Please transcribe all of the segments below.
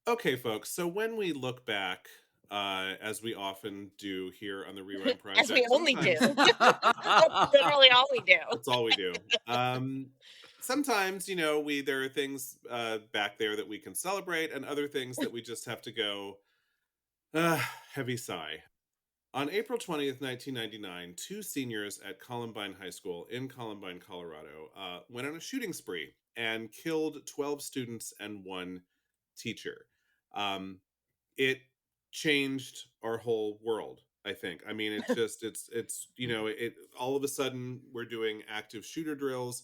Okay, folks. So when we look back, as we often do here on the Rewind As we Project, only do. sometimes That's literally all we do. that's all we do. Sometimes, we there are things back there that we can celebrate, and other things that we just have to go, uh, heavy sigh. On April 20th, 1999, two seniors at Columbine High School in Columbine, Colorado, went on a shooting spree and killed 12 students and one teacher. Um, it changed our whole world, I think. I mean, it's all of a sudden we're doing active shooter drills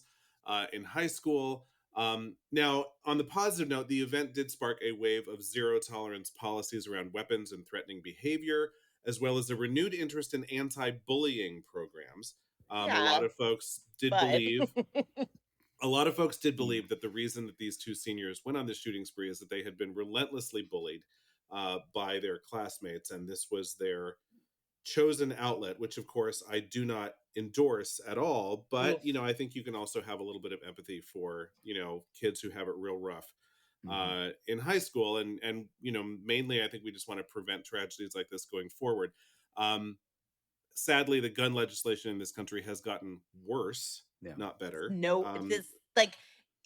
in high school. Now, on the positive note, the event did spark a wave of zero tolerance policies around weapons and threatening behavior, as well as a renewed interest in anti-bullying programs. A Yeah, lot of folks did but believe that the reason that these two seniors went on this shooting spree is that they had been relentlessly bullied by their classmates, and this was their chosen outlet, which of course I do not endorse at all. But oof. I think you can also have a little bit of empathy for kids who have it real rough Mhm. in high school, and mainly I think we just want to prevent tragedies like this going forward. Um, Sadly, the gun legislation in this country has gotten worse, Yeah. not better. No, this like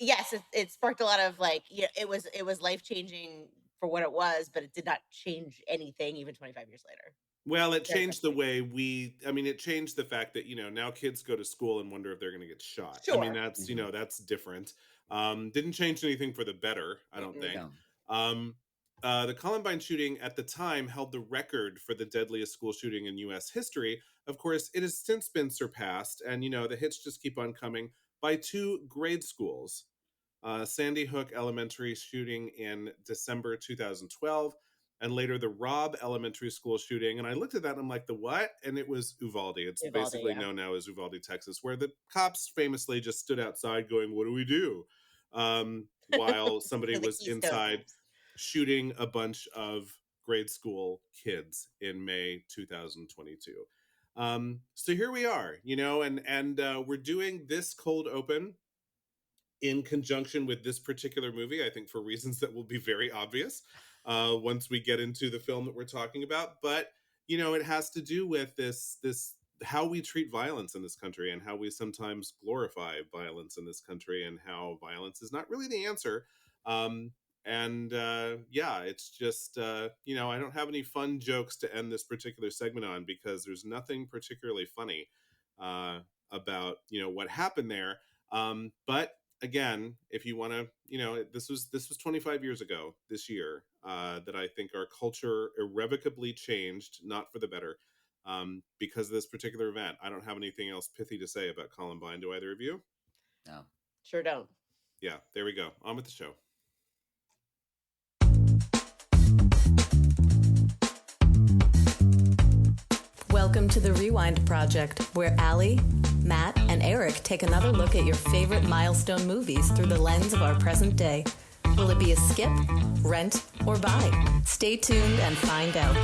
yes, it sparked a lot of like yeah, it was life changing for what it was, but it did not change anything even 25 years later. Well, it Very changed the frustrating. way it changed the fact that, now kids go to school and wonder if they're going to get shot. I mean, Sure. Mhm. that's different. Didn't change anything for the better, I don't Mm-mm. think. No. Um, the Columbine shooting at the time held the record for the deadliest school shooting in U.S. history. Of course, it has since been surpassed, and, the hits just keep on coming by two grade schools. Sandy Hook Elementary shooting in December 2012, and later the Robb Elementary School shooting. And I looked at that and I'm like, the what? And it was Uvalde. It's Uvalde, basically yeah. known now as Uvalde, Texas, where the cops famously just stood outside going, "What do we do?" While somebody The was Keystone inside Cops. shooting a bunch of grade school kids in May 2022. So here we are, and we're doing this cold open in conjunction with this particular movie, I think for reasons that will be very obvious once we get into the film that we're talking about. But it has to do with this how we treat violence in this country, and how we sometimes glorify violence in this country, and how violence is not really the answer. And yeah, it's just I don't have any fun jokes to end this particular segment on, because there's nothing particularly funny uh, about what happened there. But again, if you want to, this was 25 years ago this year, that I think our culture irrevocably changed, not for the better, because of this particular event. I don't have anything else pithy to say about Columbine. Do either of you? No. Sure don't. Yeah, there we go. On with the show. Welcome to the Rewind Project, where Allie, Matt, and Eric take another look at your favorite milestone movies through the lens of our present day. Will it be a skip, rent, or buy? Stay tuned and find out.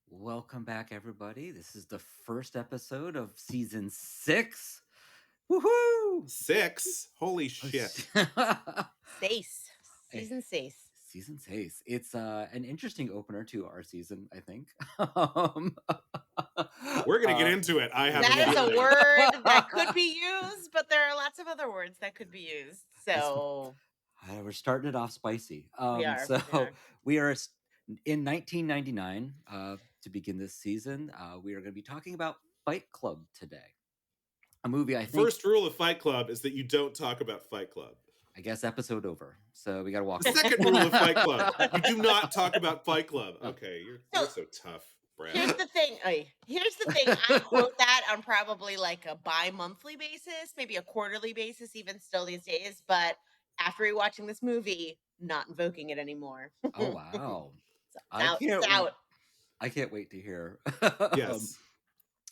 Welcome back, everybody. This is the first episode of season 6. Woohoo! 6? Holy shit. Sace. Season Sace. Season 6. It's an interesting opener to our season, I think. Um, We're going to get into it. I have That is a feeling. word that could be used, but there are lots of other words that could be used. So We're starting it off spicy. we are. So We are. we are in 1999 to begin this season. We are going to be talking about Fight Club today, a movie I think. First rule of Fight Club is that you don't talk about Fight Club. I guess episode over. So we got to walk. The second rule of Fight Club: you do not talk about Fight Club. Okay, you're so tough, Brad. Here's the thing. Here's the thing. I quote that on probably like a bi-monthly basis, maybe a quarterly basis, even still these days. But after rewatching this movie, not invoking it anymore. Oh wow! It's out. I can't wait to hear. Yes.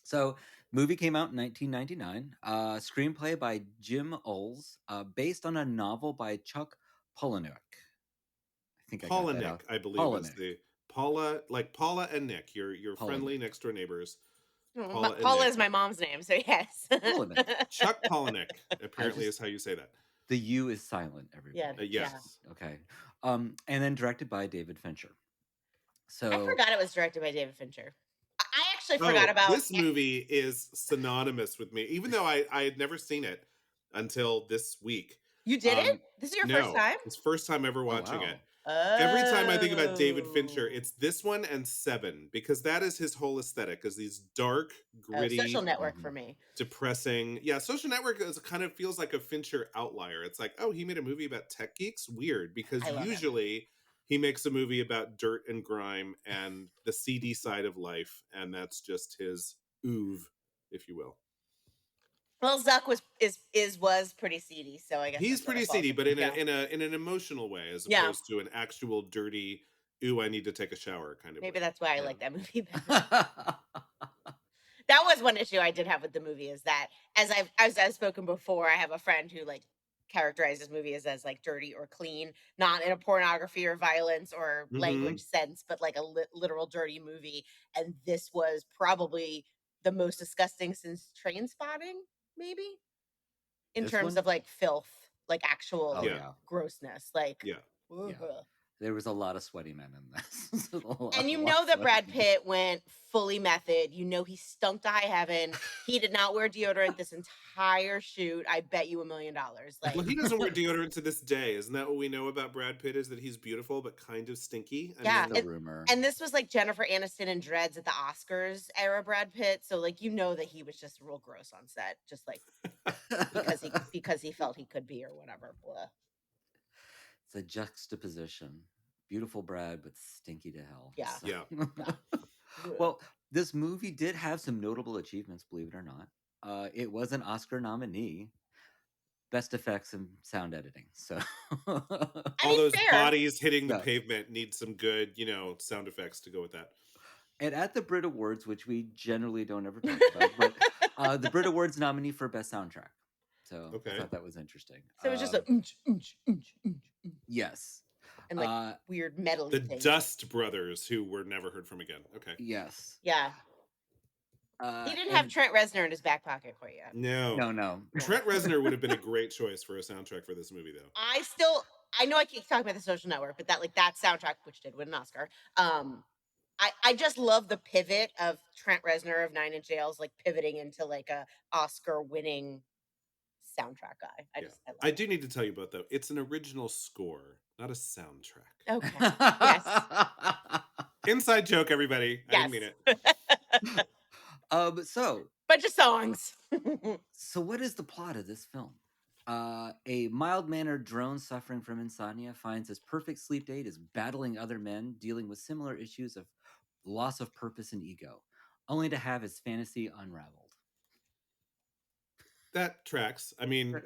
So, movie came out in 1999. Screenplay by Jim Ulls, based on a novel by Chuck Palahniuk. I think I got that Palahniuk, out. I believe, is the Paula, like Paula and Nick, your friendly next door neighbors. Paula is my mom's name, so yes. Polinick. Chuck Palahniuk, apparently just- is how you say that. The U is silent, everybody. Yes. Okay. And then directed by David Fincher. So I forgot it was directed by David Fincher. I actually Oh, forgot about this movie is synonymous with me, even though I had never seen it until this week. You did it? This is your first No, time? it's first time ever watching wow. it. Oh. Every time I think about David Fincher, it's this one and Seven, because that is his whole aesthetic, is these dark, gritty, Social Network for me. depressing. Yeah, Social Network kind of feels like a Fincher outlier. It's like, oh, he made a movie about tech geeks? Weird, because I love him. usually he makes a movie about dirt and grime and the seedy side of life, and that's just his oeuvre, if you will. Well, Zuck was pretty seedy, so I guess He's that's where it pretty falls seedy, in. but in Yeah. in an emotional way, as Yeah. opposed to an actual dirty, ooh, I need to take a shower kind of Maybe way. that's why I Yeah. like that movie better. That was one issue I did have with the movie, is that as I've spoken before, I have a friend who like characterizes movies as like dirty or clean, not in a pornography or violence or language sense, but like a literal dirty movie. And this was probably the most disgusting since Train Spotting, maybe, in This terms one? of like filth, like actual Oh, Yeah. yeah. grossness. Like, Yeah. Yeah. There was a lot of sweaty men in this. and you know that Brad Pitt went fully method. You know he stunk to high heaven. He did not wear deodorant this entire shoot. I bet you $1 million. Like, Well, he doesn't wear deodorant to this day. Isn't that what we know about Brad Pitt? Is that he's beautiful but kind of stinky? Yeah, the rumor. and this was like Jennifer Aniston and Dreads at the Oscars era Brad Pitt. So like, you know that he was just real gross on set, just like because he felt he could be or whatever. Blah. It's a juxtaposition. Beautiful Brad, but stinky to hell. Yeah. So- Yeah. Well, this movie did have some notable achievements, believe it or not. It was an Oscar nominee. Best effects and sound editing. So All mean, those fair. bodies hitting the Yeah. pavement need some good, sound effects to go with that. And at the Brit Awards, which we generally don't ever talk about, but the Brit Awards nominee for Best Soundtrack. So Okay. I thought that was interesting. So it was just like yes. and like weird metal The things. Dust Brothers, who were never heard from again. Okay. Yes. Yeah. He didn't have Trent Reznor in his back pocket quite yet. No. Trent Reznor would have been a great choice for a soundtrack for this movie, though. I know I keep talking about The Social Network, but that soundtrack, which did win an Oscar, I just love the pivot of Trent Reznor of Nine Inch Nails, like pivoting into like a Oscar-winning soundtrack guy. I do need to tell you about, though, it's an original score, not a soundtrack. Okay. Yes. Inside joke, everybody. I didn't mean it. Bunch of songs. So what is the plot of this film? A mild-mannered drone suffering from insomnia finds his perfect sleep date is battling other men dealing with similar issues of loss of purpose and ego, only to have his fantasy unraveled. That tracks. I mean,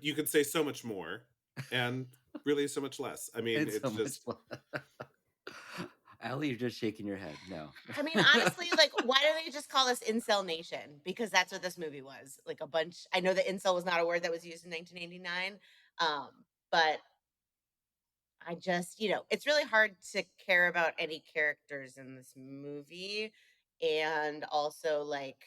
you could say so much more, and really so much less. I mean, it's so just. Allie, you're just shaking your head. No. I mean, honestly, like, why don't they just call us Incel Nation? Because that's what this movie was. Like a bunch. I know that incel was not a word that was used in 1989, but I just, it's really hard to care about any characters in this movie, and also like,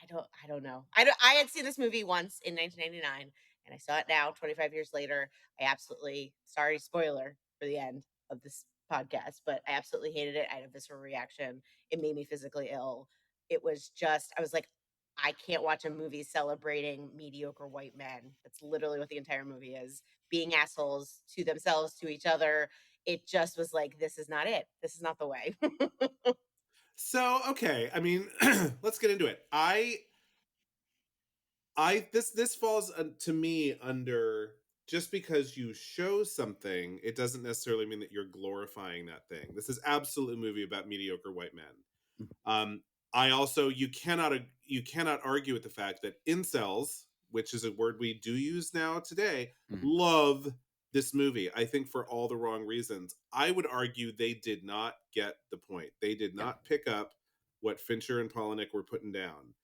I don't know. I had seen this movie once in 1999, and I saw it now, 25 years later. I absolutely, sorry, spoiler for the end of this podcast, but I absolutely hated it. I had a visceral reaction. It made me physically ill. It was just, I was like, I can't watch a movie celebrating mediocre white men. That's literally what the entire movie is. Being assholes to themselves, to each other. It just was like, this is not it. This is not the way. So, okay. I mean, let's get into it. This falls to me under, just because you show something, it doesn't necessarily mean that you're glorifying that thing. This is absolutely a movie about mediocre white men. I also, you cannot argue with the fact that incels, which is a word we do use now today, love this movie. I think for all the wrong reasons. I would argue they did not get the point. They did not pick up what Fincher and Palahniuk were putting down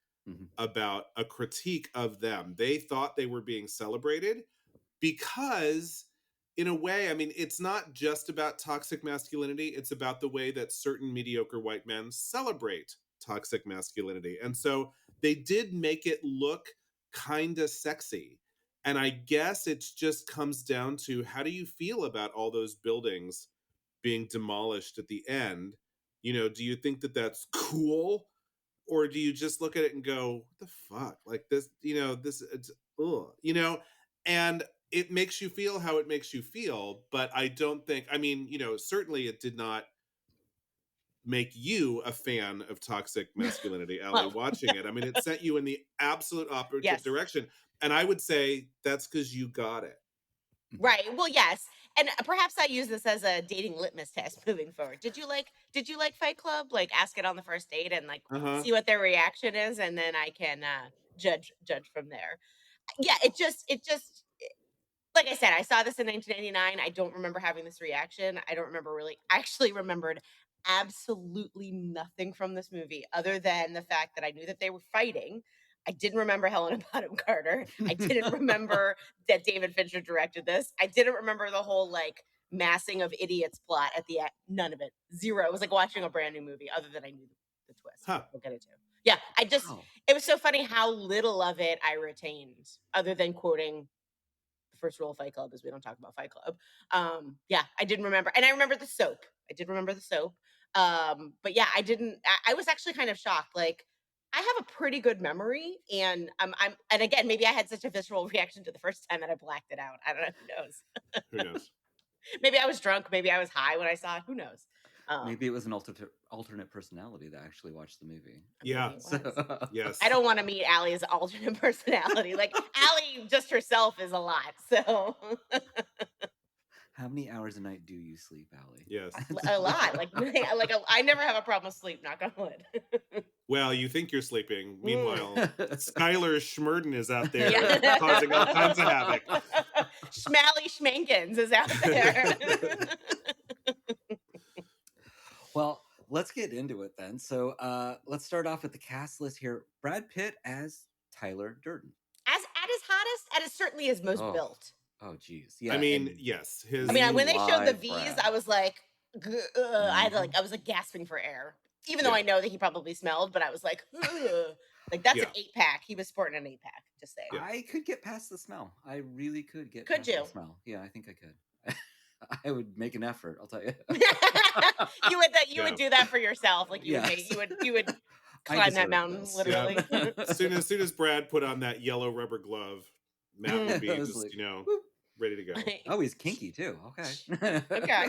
about a critique of them. They thought they were being celebrated because, in a way, I mean, it's not just about toxic masculinity. It's about the way that certain mediocre white men celebrate toxic masculinity. And so they did make it look kind of sexy. And I guess it just comes down to, how do you feel about all those buildings being demolished at the end? Do you think that that's cool? Or do you just look at it and go, what the fuck? Like this, it's, ugh, and it makes you feel how it makes you feel. But I don't think, certainly it did not make you a fan of toxic masculinity, Allie, Well, watching it. I mean, it sent you in the absolute opposite yes. direction. And I would say that's because you got it. Right. Well, yes. And perhaps I use this as a dating litmus test moving forward. Did you like Fight Club? Like ask it on the first date and like Uh-huh. see what their reaction is, and then I can judge from there. Yeah, it just like I said, I saw this in 1999. I don't remember having this reaction. I don't remember really. I actually remembered absolutely nothing from this movie other than the fact that I knew that they were fighting. I didn't remember Helena Bonham Carter. I didn't remember that David Fincher directed this. I didn't remember the whole like massing of idiots plot at the end. None of it. Zero. It was like watching a brand new movie other than I knew the twist. Huh. We'll get into. Yeah, Wow. it was so funny how little of it I retained other than quoting the first rule of Fight Club is we don't talk about Fight Club. Yeah, I didn't remember. And I remember the soap. I did remember the soap. But yeah, I was actually kind of shocked. Like, I have a pretty good memory, and and again, maybe I had such a visceral reaction to the first time that I blacked it out. I don't know. Who knows? Who knows? Maybe I was drunk. Maybe I was high when I saw it. Who knows? Maybe it was an alternate personality that actually watched the movie. Yeah. So, Yes. I don't want to meet Allie's alternate personality. Like Allie just herself is a lot. So how many hours a night do you sleep, Allie? Yes. a lot. Like I never have a problem with sleep. Knock on wood. Well, you think you're sleeping. Meanwhile, Skylar Schmurden is out there Yeah. causing all kinds of havoc. Schmally Schmankins is out there. Well, let's get into it then. So let's start off with the cast list here. Brad Pitt as Tyler Durden. At his hottest, at his certainly his most built. Oh, geez. Yeah. I mean, yes. I mean, when they showed the live V's, Brad. I was like, I was like gasping for air. Even though I know that he probably smelled, but I was like, ugh. Like that's an 8-pack. He was sporting an 8-pack. Just saying. Yeah. I could get past the smell. I really could get Could past you? the smell. Yeah, I think I could. I would make an effort, I'll tell you. you would do that for yourself. Like you would climb that mountain this. literally. As soon as Brad put on that yellow rubber glove, Matt would be I was just, like, ready to go. Oh, he's kinky too. Okay. Okay.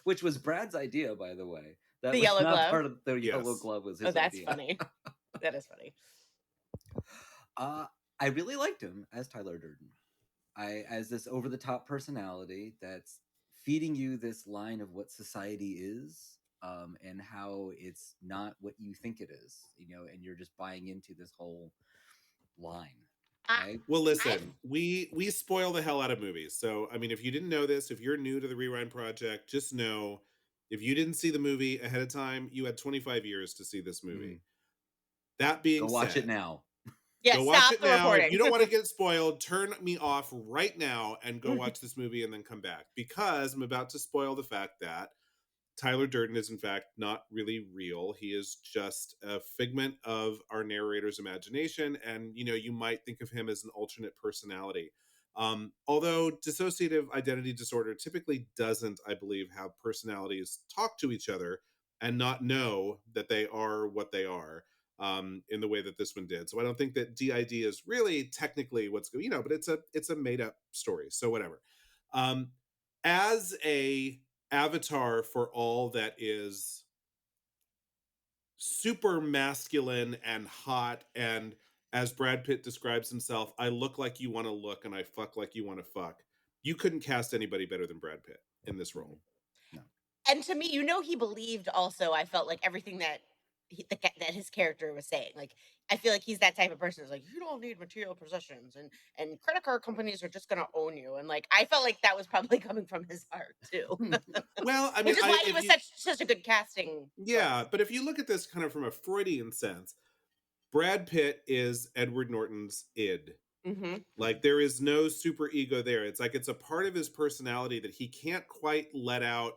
Which was Brad's idea, by the way. That The was yellow not glove? part of the yellow Yes. glove was his Oh, that's idea. funny. That is funny. I really liked him as Tyler Durden. As this over the top personality that's feeding you this line of what society is, and how it's not what you think it is, and you're just buying into this whole line. Right? Well, listen, we spoil the hell out of movies. So, I mean, if you didn't know this, if you're new to the Rewind Project, just know if you didn't see the movie ahead of time, you had 25 years to see this movie. That being Go watch said, it now. Yeah, go stop watch it the now. recording. If you don't want to get spoiled, turn me off right now and go watch this movie and then come back, because I'm about to spoil the fact that Tyler Durden is in fact not really real. He is just a figment of our narrator's imagination, and you might think of him as an alternate personality. Although dissociative identity disorder typically doesn't, I believe, have personalities talk to each other and not know that they are what they are, in the way that this one did. So I don't think that DID is really technically what's going, but it's a made up story. So whatever. As a avatar for all that is super masculine and hot, and as Brad Pitt describes himself, I look like you want to look and I fuck like you want to fuck. You couldn't cast anybody better than Brad Pitt in this role. No. And to me, he believed also, I felt like everything that that his character was saying. Like, I feel like he's that type of person who's like, you don't need material possessions, and credit card companies are just gonna own you. And like, I felt like that was probably coming from his heart too. Well, I mean, which is why he was such a good casting. Yeah, but if you look at this kind of from a Freudian sense, Brad Pitt is Edward Norton's id. Mm-hmm. Like, there is no super ego there. It's like it's a part of his personality that he can't quite let out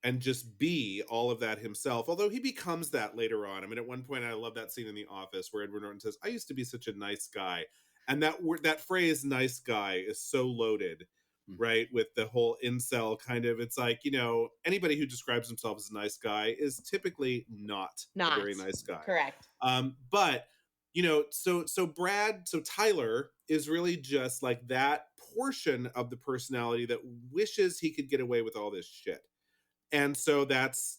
and just be all of that himself. Although he becomes that later on. I mean, at one point, I love that scene in The Office where Edward Norton says, "I used to be such a nice guy," and that word, that phrase "nice guy" is so loaded, Mhm. right? With the whole incel kind of, it's like, anybody who describes himself as a nice guy is typically not a Not very nice guy. correct. But so Tyler is really just like that portion of the personality that wishes he could get away with all this shit. And so that's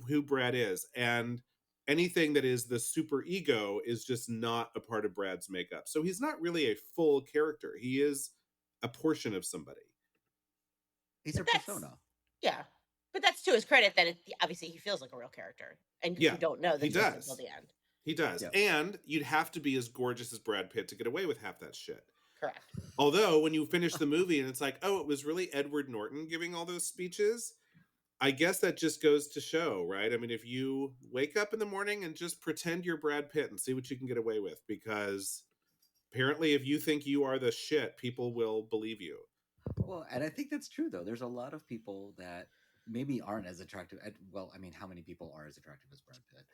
who Brad is. And anything that is the super ego is just not a part of Brad's makeup. So he's not really a full character. He is a portion of somebody. He's But a that's persona. yeah. But that's to his credit that obviously he feels like a real character, and Yeah, you don't know he that twist until does. the end. He does. Yeah. And you'd have to be as gorgeous as Brad Pitt to get away with half that shit. Correct. Although when you finish the movie and it's like, oh, it was really Edward Norton giving all those speeches, I guess that just goes to show, right? I mean, if you wake up in the morning and just pretend you're Brad Pitt and see what you can get away with, because apparently if you think you are the shit, people will believe you. Well, and I think that's true though. There's a lot of people that maybe aren't as attractive. Well, I mean, how many people are as attractive as Brad Pitt?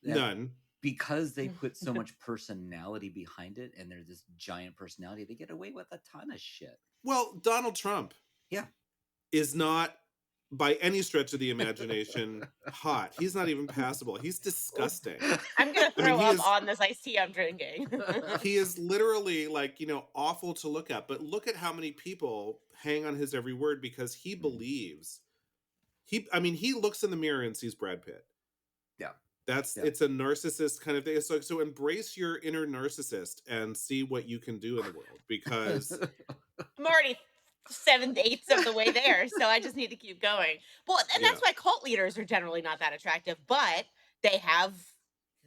That None. because they put so much personality behind it, and they're this giant personality, they get away with a ton of shit. Well, Donald Trump Yeah. is not by any stretch of the imagination hot. He's not even passable. He's disgusting. I'm gonna I mean, throw he up is on this iced tea I'm drinking. he is literally like, awful to look at. But look at how many people hang on his every word because he believes. He looks in the mirror and sees Brad Pitt. Yeah. It's a narcissist kind of thing. So embrace your inner narcissist and see what you can do in the world, because I'm already 7/8 of the way there, so I just need to keep going. Well, and that's why cult leaders are generally not that attractive, but they have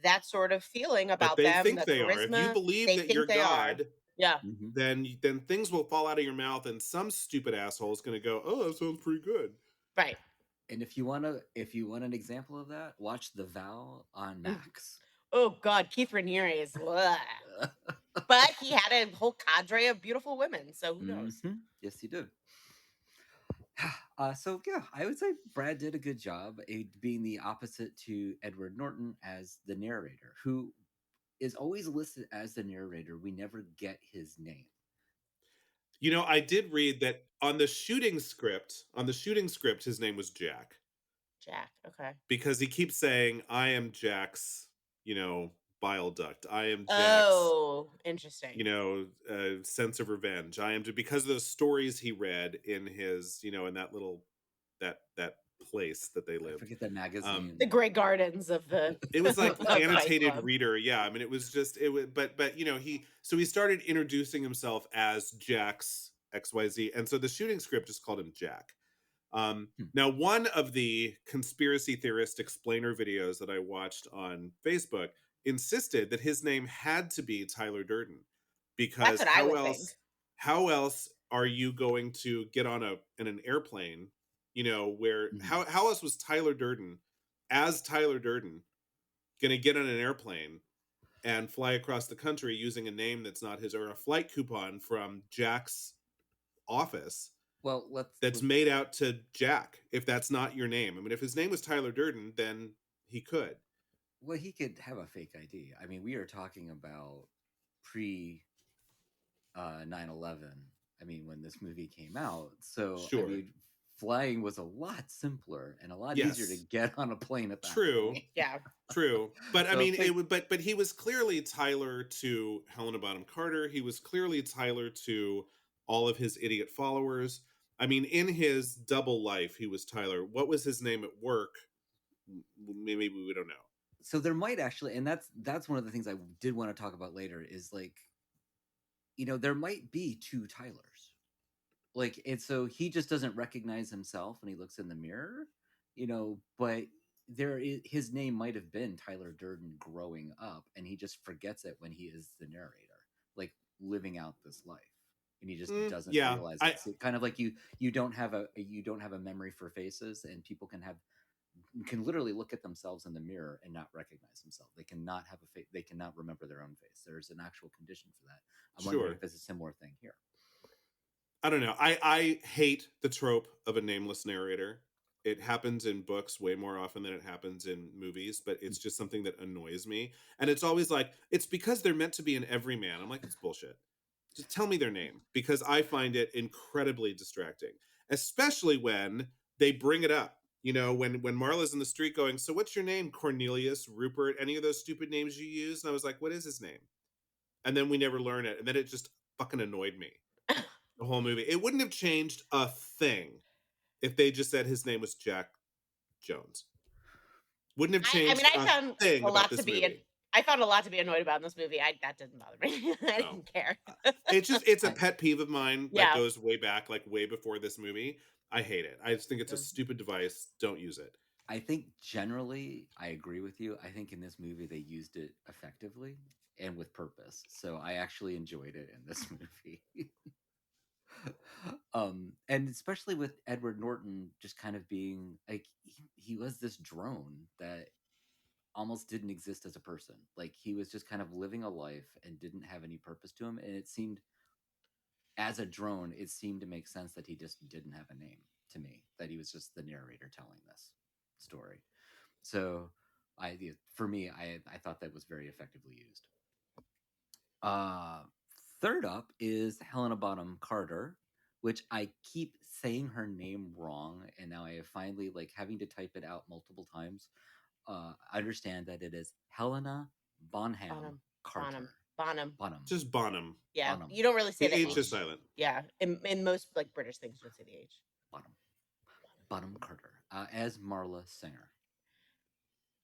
that sort of feeling but about they them, think the they are. If you charisma. believe They that think you're they are. God, Yeah. Mhm. then things will fall out of your mouth, and some stupid asshole is going to go, "Oh, that sounds pretty good." Right. And if you want an example of that, watch The Vow on Max. Oh God, Keith Raniere is, ugh. But he had a whole cadre of beautiful women, so who knows? Mhm. Yes, he did. So yeah, I would say Brad did a good job being the opposite to Edward Norton as the narrator, who is always listed as the narrator. We never get his name. I did read that on the shooting script, his name was Jack, Jack. Okay. because he keeps saying, "I am Jack's, bile duct. I am Jack's, Oh, interesting. sense of revenge. I am," because of those stories he read in his, in that little that place that they I lived. forget that magazine. The Grey Gardens of the It was like of Fight annotated Club. reader. Yeah. I mean, it was just, it was, but, he started introducing himself as Jack's XYZ. And so the shooting script just called him Jack. Now, one of the conspiracy theorist explainer videos that I watched on Facebook insisted that his name had to be Tyler Durden, That's because what I would think. how else are you going to get on in an airplane, where how else was Tyler Durden going to get on an airplane and fly across the country using a name that's not his, or a flight coupon from Jack's office Well, that's made out to Jack, if that's not your name? I mean, if his name was Tyler Durden, then he could. Well, he could have a fake ID. I mean, we are talking about pre 9/11. I mean, when this movie came out. So, Sure. I mean, flying was a lot simpler and a lot easier to Yes. get on a plane at that True. point. Yeah. True. But I So mean, it's like- it would, but he was clearly Tyler to Helena Bonham Carter. He was clearly Tyler to all of his idiot followers. I mean, in his double life, he was Tyler. What was his name at work? Maybe we don't know. So there might actually, and that's one of the things I did want to talk about later, is like, there might be two Tylers. Like, and so he just doesn't recognize himself when he looks in the mirror, but his name might have been Tyler Durden growing up, and he just forgets it when he is the narrator, like living out this life, and he just doesn't realize it. It's kind of like you don't have a memory for faces, and people can literally look at themselves in the mirror and not recognize themselves. They cannot have a face. They cannot remember their own face. There's an actual condition for that. I'm wondering if it's a similar thing here. I don't know. I hate the trope of a nameless narrator. It happens in books way more often than it happens in movies, but it's just something that annoys me. And it's always like, it's because they're meant to be an everyman. I'm like, it's bullshit. Just tell me their name because I find it incredibly distracting, especially when they bring it up. You know, when Marla's in the street going, so what's your name? Cornelius, Rupert, any of those stupid names you use? And I was like, what is his name? And then we never learn it. And then it just fucking annoyed me. The whole movie. It wouldn't have changed a thing if they just said his name was Jack Jones. Wouldn't have I mean, changed a thing about this movie. I found a lot to be annoyed about in this movie. That didn't bother me. I No. didn't care. It's a I, pet peeve of mine that Yeah. goes way back, like way before this movie. I hate it. I just think it's a Yeah. stupid device. Don't use it. I think generally I agree with you. I think in this movie they used it effectively and with purpose. So I actually enjoyed it in this movie. And especially with Edward Norton just kind of being like he was this drone that almost didn't exist as a person. Like he was just kind of living a life and didn't have any purpose to him. And it seemed as a drone, it seemed to make sense that he just didn't have a name to me, that he was just the narrator telling this story. So for me, I thought that was very effectively used. Uh, Third up is Helena Bonham Carter, which I keep saying her name wrong, and now I have finally like having to type it out multiple times. Understand that it is Helena Bonham Bonham. Carter. Bonham. Just Bonham. Yeah. Bonham. You don't really say The the H H. is silent. Yeah. In most like British things, you don't say the H. Bonham Carter as Marla Singer.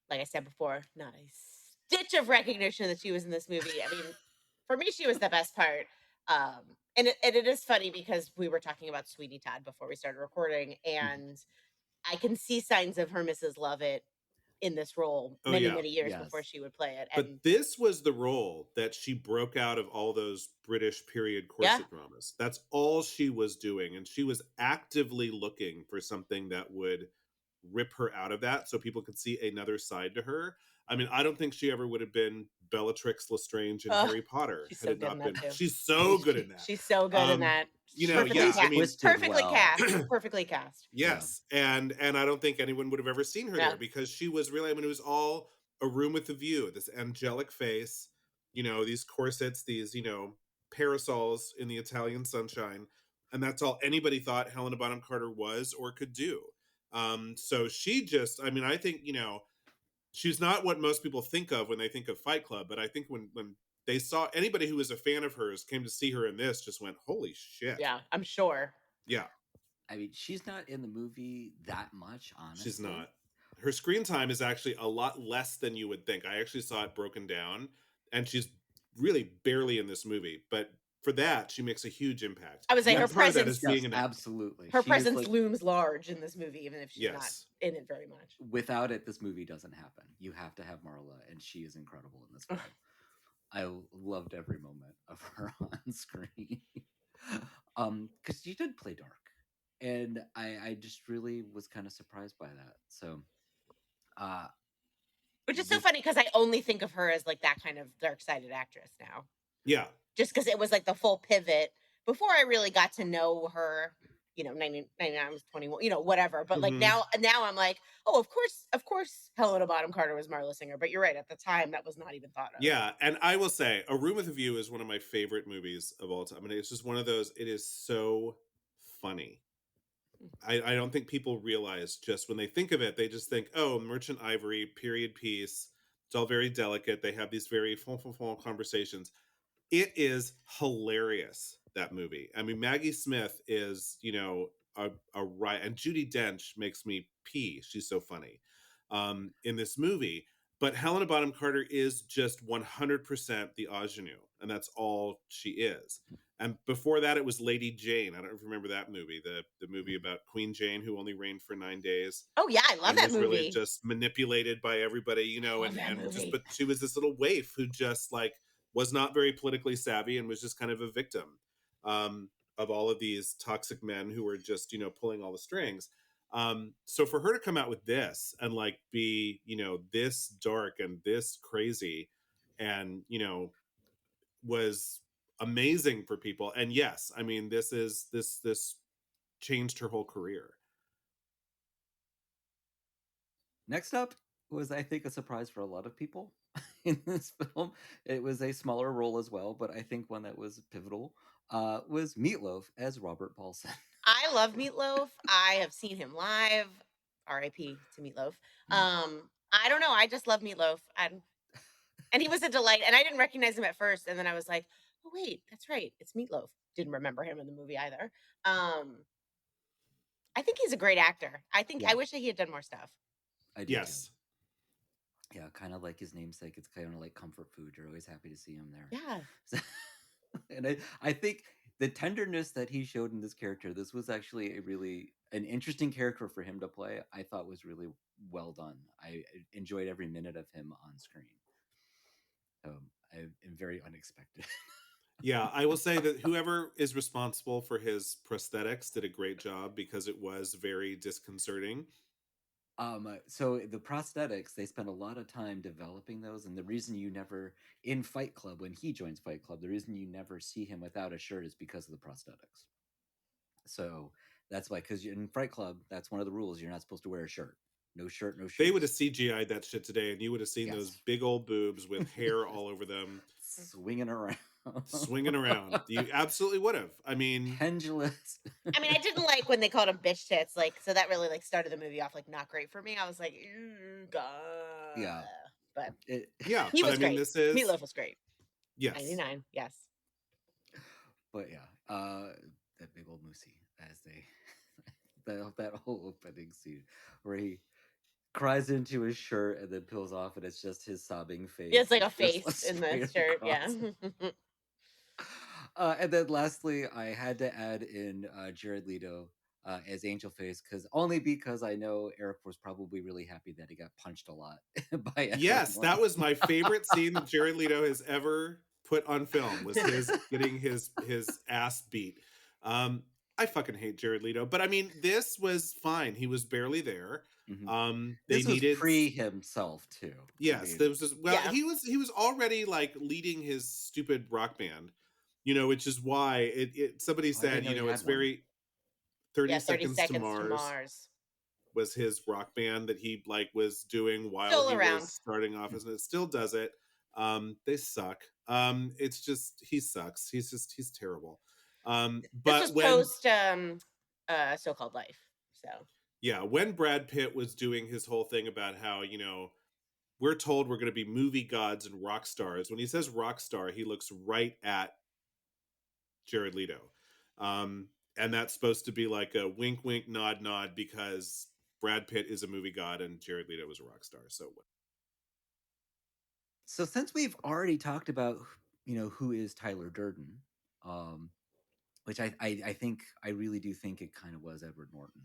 Like I said before, not a stitch of recognition that she was in this movie. I mean, for me, she was the best part. And it is funny because we were talking about Sweeney Todd before we started recording, and I can see signs of her Mrs. Lovett in this role Oh, many, yeah. many years Yes. before she would play it. But And this was the role that she broke out of all those British period corset dramas. That's all she was doing. And she was actively looking for something that would rip her out of that so people could see another side to her. I mean, I don't think she ever would have been Bellatrix Lestrange in Harry Potter she's had so it good not in been. that too. She's so good in that. She's so good in that. You know, Perfectly yeah, cast. I mean, Perfectly well. cast. Perfectly cast. Yes, and I don't think anyone would have ever seen her Yeah. there because she was really. I mean, it was all a room with a view. This angelic face, you know, these corsets, these parasols in the Italian sunshine, and that's all anybody thought Helena Bonham Carter was or could do. So she just, I mean, I think she's not what most people think of when they think of Fight Club, but I think when they saw anybody who was a fan of hers came to see her in this, just went, holy shit. Yeah, I'm sure. Yeah. I mean, she's not in the movie that much, honestly. She's not. Her screen time is actually a lot less than you would think. I actually saw it broken down, and she's really barely in this movie. But for that, she makes a huge impact. I would say And her part of that presence- is being in that. Absolutely. Her She is, presence like, looms large in this movie, even if she's not Yes. in it very much. without it, this movie doesn't happen. You have to have Marla, and she is incredible in this film. I loved every moment of her on screen. Because she did play dark. And I just really was kind of surprised by that. So Which is so funny because I only think of her as like that kind of dark-sided actress now. Yeah. Just because it was like the full pivot before I really got to know her. 99 was 21, whatever. But like Mhm. now I'm like, oh, of course, Helena Bonham Carter was Marla Singer. But you're right, at the time that was not even thought of. Yeah, and I will say, A Room with a View is one of my favorite movies of all time. I mean, it's just one of those. It is so funny. I don't think people realize just when they think of it, they just think, oh, Merchant Ivory, period piece. It's all very delicate. They have these very fond conversations. It is hilarious, that movie. I mean, Maggie Smith is, a riot. And Judi Dench makes me pee. She's so funny in this movie. But Helena Bonham Carter is just 100% the ingenue. And that's all she is. And before that, it was Lady Jane. I don't know if you remember that movie, the movie about Queen Jane who only reigned for 9 days. Oh yeah, I love and that was movie. really just manipulated by everybody, Love that and just, movie. but she was this little waif who just like was not very politically savvy and was just kind of a victim of all of these toxic men who were just, pulling all the strings. So for her to come out with this and like be, this dark and this crazy and, was amazing for people. And yes, I mean, this changed her whole career. Next up was, I think, a surprise for a lot of people in this film. It was a smaller role as well, but I think one that was pivotal was Meatloaf as Robert Paulson. I love Meatloaf. I have seen him live. R.I.P. to Meatloaf. Mm. I don't know. I just love Meatloaf. And he was a delight. And I didn't recognize him at first. And then I was like, oh, wait, that's right. It's Meatloaf. Didn't remember him in the movie either. I think he's a great actor. I Yeah. wish that he had done more stuff. I do Yes. too. Yeah, kind of like his namesake. It's kind of like comfort food. You're always happy to see him there. Yeah. And I think the tenderness that he showed in this character, this was actually an interesting character for him to play. I thought was really well done. I enjoyed every minute of him on screen. I am very unexpected. Yeah, I will say that whoever is responsible for his prosthetics did a great job because it was very disconcerting. So the prosthetics, they spent a lot of time developing those, and the reason you never in Fight Club, when he joins Fight Club, the reason you never see him without a shirt is because of the prosthetics. So that's why, because in Fight Club, that's one of the rules. You're not supposed to wear a shirt. No shirt, no shoes. They would have CGI'd that shit today, and you would have seen those Yes. big old boobs with hair all over them. Swinging around. Swinging around. You absolutely would have. I mean, Pendulous. I mean, I didn't like when they called him bitch tits, like, so that really like started the movie off like not great for me. I was like, God. Yeah. But yeah, he but was I mean, great. this is Meatloaf was great. yes. 99, yes. But yeah, that big old moosey as they that whole opening scene where he cries into his shirt and then peels off, and it's just his sobbing face. Yeah, it's like a just, face in the straight shirt. across. Yeah. And then lastly, I had to add in Jared Leto as Angel Face, only because I know Eric was probably really happy that he got punched a lot by everyone. Yes, that was my favorite scene that Jared Leto has ever put on film, was his getting his ass beat. I fucking hate Jared Leto, but I mean, this was fine. He was barely there. Mm-hmm. They This needed was pre himself too. Yes, there was just, well, Yeah. he was already like leading his stupid rock band, which is why somebody said, know he had it's one. very 30 Yeah, 30 seconds to Mars was his rock band that he like was doing while Still he around. was starting off, and it still does it. They suck. It's just he sucks. He's terrible. This But was when post So-Called Life. So yeah, when Brad Pitt was doing his whole thing about how, we're told we're going to be movie gods and rock stars. When he says rock star, he looks right at Jared Leto. And that's supposed to be like a wink, wink, nod, nod, because Brad Pitt is a movie god and Jared Leto is a rock star. So since we've already talked about, who is Tyler Durden, which I think, I really do think it kind of was Edward Norton.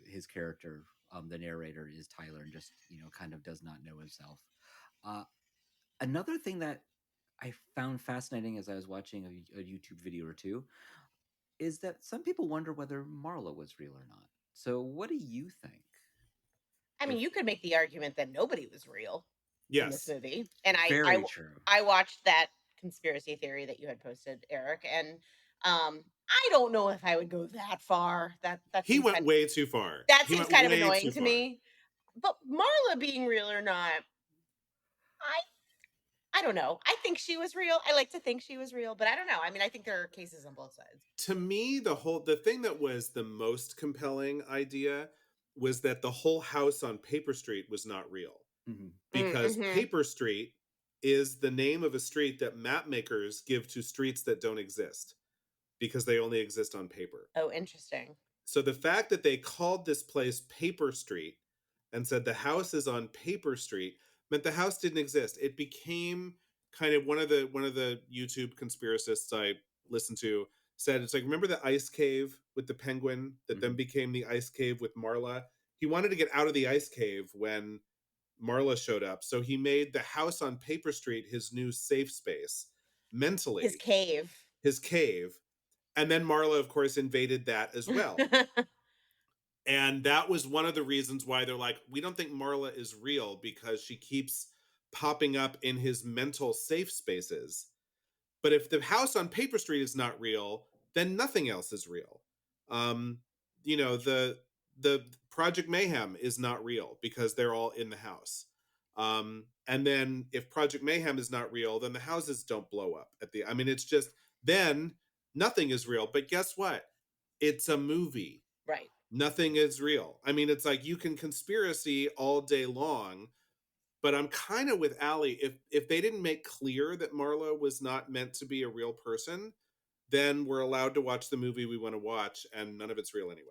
His character, the narrator, is Tyler, and just, kind of does not know himself. Another thing that I found fascinating as I was watching a YouTube video or two is that some people wonder whether Marla was real or not. So what do you think? I mean, you could make the argument that nobody was real in this Yes. movie. And Very true. I watched that conspiracy theory that you had posted, Eric, and I don't know if I would go that far. That He seems went way too far. that He seems went kind of way annoying too to far. me. But Marla being real or not, I don't know. I think she was real. I like to think she was real, but I don't know. I mean, I think there are cases on both sides. To me, the thing that was the most compelling idea was that the whole house on Paper Street was not real. Mm-hmm. Because Mm-hmm. Paper Street is the name of a street that map makers give to streets that don't exist because they only exist on paper. Oh, interesting. So the fact that they called this place Paper Street and said the house is on Paper Street meant the house didn't exist. It became kind of one of the YouTube conspiracists I listened to said, it's like, remember the ice cave with the penguin that then became the ice cave with Marla? He wanted to get out of the ice cave when Marla showed up. So he made the house on Paper Street his new safe space mentally. His cave. And then Marla, of course, invaded that as well. And that was one of the reasons why they're like, we don't think Marla is real, because she keeps popping up in his mental safe spaces. But if the house on Paper Street is not real, then nothing else is real. The Project Mayhem is not real because they're all in the house. And then if Project Mayhem is not real, then the houses don't blow up at the, I mean, it's just, then nothing is real. But guess what? It's a movie. Right. Nothing is real. I mean, it's like you can conspiracy all day long, but I'm kind of with Allie. If they didn't make clear that Marla was not meant to be a real person, then we're allowed to watch the movie we want to watch, and none of it's real anyway.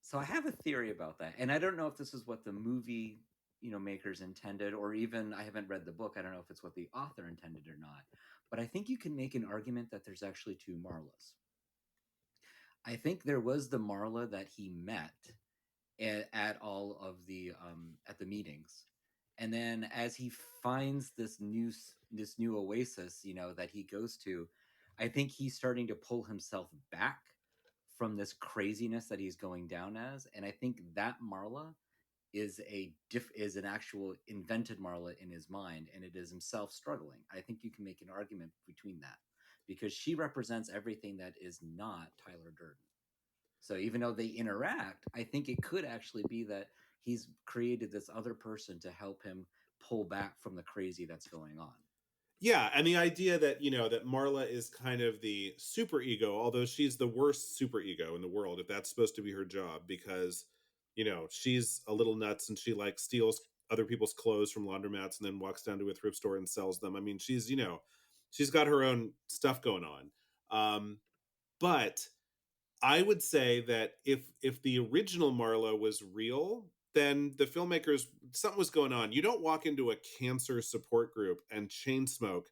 So I have a theory about that, and I don't know if this is what the movie, makers intended, or even I haven't read the book. I don't know if it's what the author intended or not. But I think you can make an argument that there's actually two Marlas. I think there was the Marla that he met at all of the at the meetings, and then as he finds this new oasis, that he goes to, I think he's starting to pull himself back from this craziness that he's going down as, and I think that Marla is an actual invented Marla in his mind, and it is himself struggling. I think you can make an argument between that because she represents everything that is not Tyler Durden. So even though they interact, I think it could actually be that he's created this other person to help him pull back from the crazy that's going on. Yeah, and the idea that, that Marla is kind of the super ego, although she's the worst super ego in the world, if that's supposed to be her job, because, she's a little nuts and she like steals other people's clothes from laundromats and then walks down to a thrift store and sells them. I mean, she's got her own stuff going on. But I would say that if the original Marla was real, then the filmmakers, something was going on. You don't walk into a cancer support group and chain smoke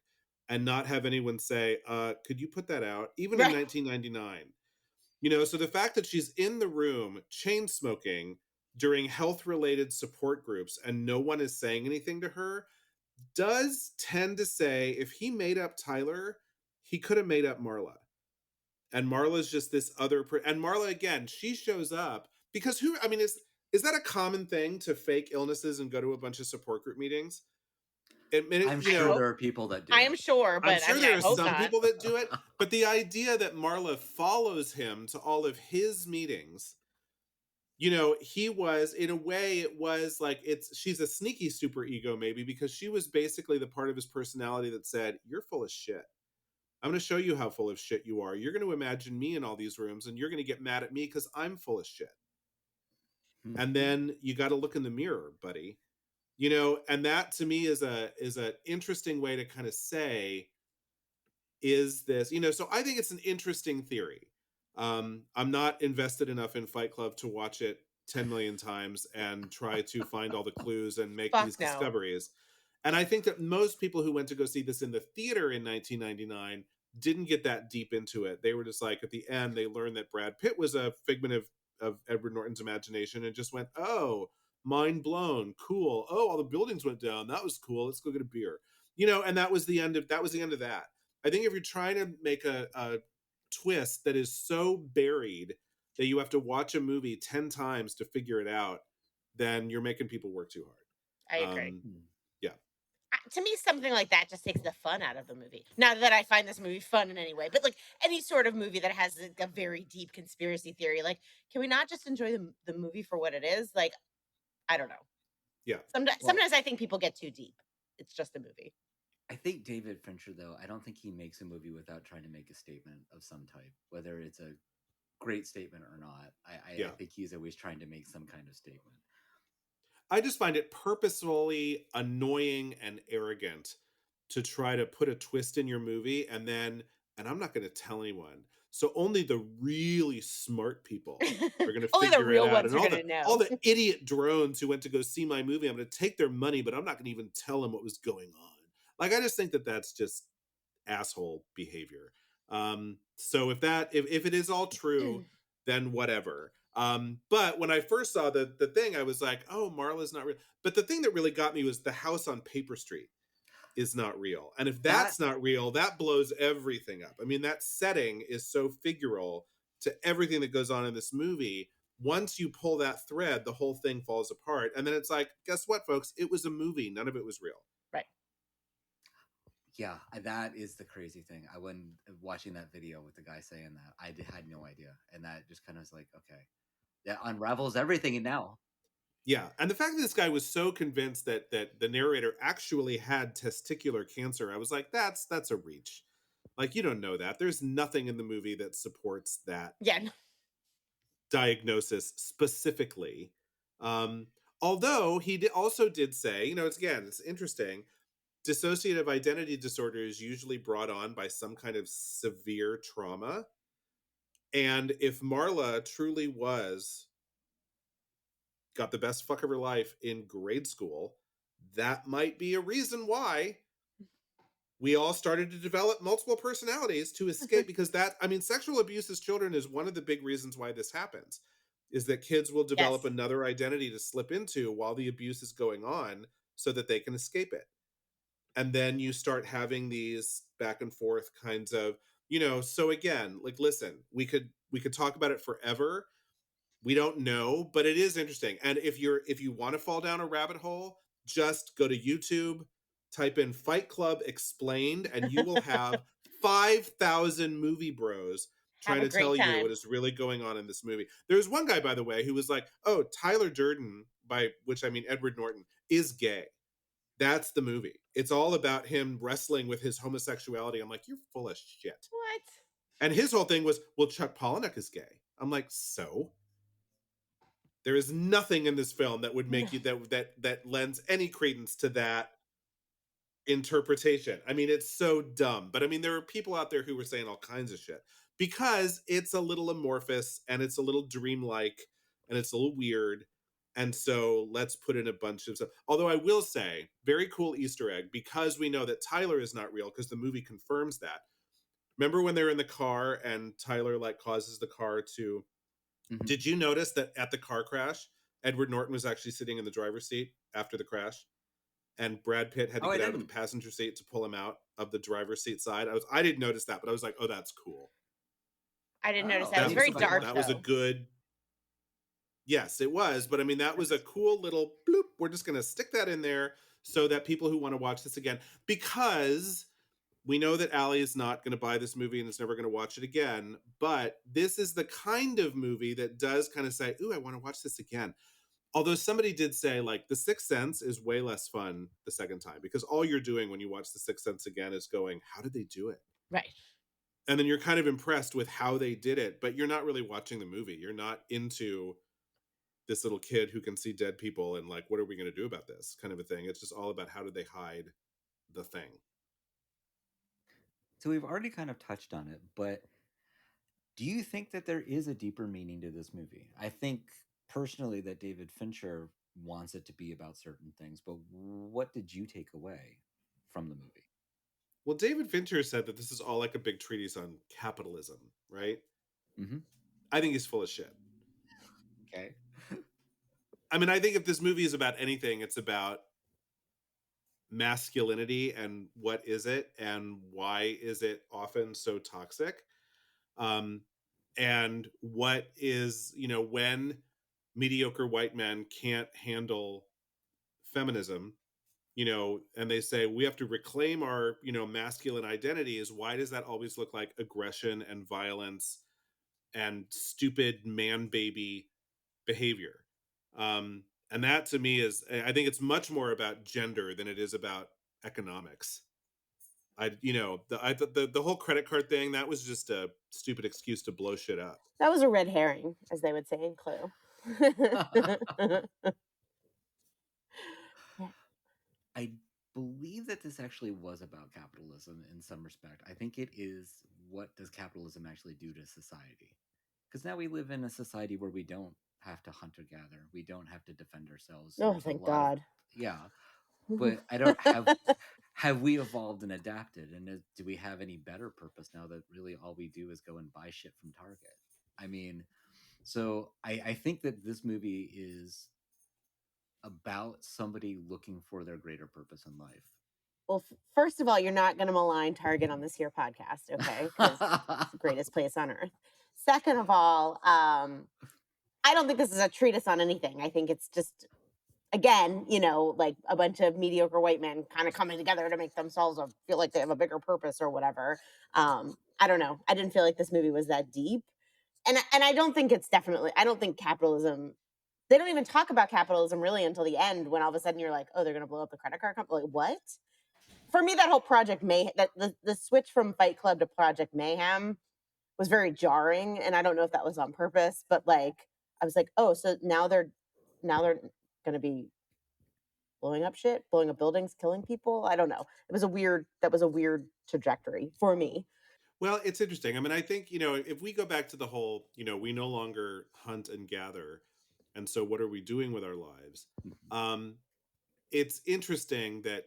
and not have anyone say, could you put that out? Even in Right. 1999. So the fact that she's in the room chain smoking during health related support groups and no one is saying anything to her does tend to say if he made up Tyler, he could have made up Marla. And Marla's just this other and Marla, again, she shows up because is that a common thing to fake illnesses and go to a bunch of support group meetings? I'm sure there are people that do. I am sure, but I'm sure I there are hope some not. people that do it, but the idea that Marla follows him to all of his meetings, he was, in a way, it was like she's a sneaky super ego maybe because she was basically the part of his personality that said, you're full of shit. I'm going to show you how full of shit you are. You're going to imagine me in all these rooms and you're going to get mad at me because I'm full of shit. Mm-hmm. And then you got to look in the mirror, buddy. And that to me is an interesting way to kind of say, is this, so I think it's an interesting theory. I'm not invested enough in Fight Club to watch it 10 million times and try to find all the clues and make these discoveries. And I think that most people who went to go see this in the theater in 1999 didn't get that deep into it. They were just like, at the end, they learned that Brad Pitt was a figment of Edward Norton's imagination and just went, oh, mind blown, cool. Oh, all the buildings went down. That was cool. Let's go get a beer. And that was the end of that. I think if you're trying to make a twist that is so buried that you have to watch a movie 10 times to figure it out, then you're making people work too hard. I agree. Yeah. To me, something like that just takes the fun out of the movie. Not that I find this movie fun in any way, but like any sort of movie that has a very deep conspiracy theory, like, can we not just enjoy the movie for what it is? Like, I don't know. Yeah. Sometimes I think people get too deep. It's just a movie. I think David Fincher, though, I don't think he makes a movie without trying to make a statement of some type, whether it's a great statement or not. I think he's always trying to make some kind of statement. I just find it purposefully annoying and arrogant to try to put a twist in your movie and I'm not going to tell anyone. So only the really smart people are going to Only the figure real it out. ones And are going to know. all the idiot drones who went to go see my movie, I'm going to take their money, but I'm not going to even tell them what was going on. Like, I just think that that's just asshole behavior. So if it is all true, then whatever. But when I first saw the thing, I was like, oh, Marla's not real. But the thing that really got me was the house on Paper Street is not real. And if that's not real, that blows everything up. I mean, that setting is so figural to everything that goes on in this movie. Once you pull that thread, the whole thing falls apart. And then it's like, guess what, folks? It was a movie. None of it was real. Right. Yeah, that is the crazy thing. I wasn't watching that video with the guy saying that. I had no idea. And that just kind of was like, okay. that unravels everything now. Yeah, and the fact that this guy was so convinced that the narrator actually had testicular cancer, I was like, that's a reach. Like, you don't know that. There's nothing in the movie that supports that Yeah. No. diagnosis specifically. Um, Although also did say, it's interesting. Dissociative identity disorder is usually brought on by some kind of severe trauma. And if Marla truly got the best fuck of her life in grade school, that might be a reason why we all started to develop multiple personalities to escape, because sexual abuse as children is one of the big reasons why this happens, is that kids will develop Yes. another identity to slip into while the abuse is going on so that they can escape it. And then you start having these back and forth kinds of, so again, like, listen, we could talk about it forever. We don't know, but it is interesting. And if you want to fall down a rabbit hole, just go to YouTube, type in Fight Club Explained, and you will have 5,000 movie bros Have trying a to tell great you what time. is really going on in this movie. There's one guy, by the way, who was like, "Oh, Tyler Durden," by which I mean Edward Norton, is gay. That's the movie. It's all about him wrestling with his homosexuality. I'm like, you're full of shit. What? And his whole thing was, well, Chuck Palahniuk is gay. I'm like, so? There is nothing in this film that would make you that lends any credence to that interpretation. I mean, it's so dumb. But I mean, there are people out there who were saying all kinds of shit because it's a little amorphous and it's a little dreamlike and it's a little weird. And so let's put in a bunch of stuff. Although I will say, very cool Easter egg, because we know that Tyler is not real, because the movie confirms that. Remember when they're in the car and Tyler like causes the car to Did you notice that at the car crash, Edward Norton was actually sitting in the driver's seat after the crash, and Brad Pitt had to Oh, I get out of the didn't. passenger seat to pull him out of the driver's seat side? I didn't notice that, but I was like, "Oh, that's cool." I didn't notice Oh, that. It I was need to very see if I can dark watch That was a though. good Yes, it was, but I mean, that was a cool little bloop. We're just gonna stick that in there so that people who wanna watch this again, because we know that Allie is not gonna buy this movie and is never gonna watch it again, but this is the kind of movie that does kinda say, "Ooh, I wanna watch this again." Although somebody did say, like, The Sixth Sense is way less fun the second time, because all you're doing when you watch The Sixth Sense again is going, "How did they do it?" Right. And then you're kind of impressed with how they did it, but you're not really watching the movie. You're not into this little kid who can see dead people and, like, what are we gonna do about this kind of a thing. It's just all about how did they hide the thing. So we've already kind of touched on it, but do you think that there is a deeper meaning to this movie? I think personally that David Fincher wants it to be about certain things, but what did you take away from the movie? Well, David Fincher said that this is all like a big treatise on capitalism, right? Mm-hmm. I think he's full of shit. Okay. I mean, I think if this movie is about anything, it's about masculinity and what is it and why is it often so toxic, um and what is, when mediocre white men can't handle feminism, and they say we have to reclaim our, masculine identities. Why does that always look like aggression and violence and stupid man baby behavior? And that to me is, I think it's much more about gender than it is about economics. The whole credit card thing, that was just a stupid excuse to blow shit up. That was a red herring, as they would say in Clue. I believe that this actually was about capitalism in some respect. I think it is, what does capitalism actually do to society? Because now we live in a society where we don't have to hunt or gather. We don't have to defend ourselves. Oh, There's a thank lot of, God. yeah, but I don't have we evolved and adapted, and do we have any better purpose now that really all we do is go and buy shit from Target? I mean, so I think that this movie is about somebody looking for their greater purpose in life. Well, first of all, you're not going to malign Target on this here podcast, okay? Because it's the greatest place on earth. Second of all, I don't think this is a treatise on anything. I think it's just, again, like a bunch of mediocre white men kind of coming together to make themselves feel like they have a bigger purpose or whatever. I don't know. I didn't feel like this movie was that deep. and I don't think it's definitely. I don't think capitalism. They don't even talk about capitalism really until the end, when all of a sudden you're like, oh, they're going to blow up the credit card company. Like, what? For me, that whole Project Mayhem, that the switch from Fight Club to Project Mayhem was very jarring, and I don't know if that was on purpose, but like I was like, oh, so now they're going to be blowing up shit, blowing up buildings, killing people. I don't know. That was a weird trajectory for me. Well, it's interesting. I mean, I think, if we go back to the whole, we no longer hunt and gather. And so what are we doing with our lives? It's interesting that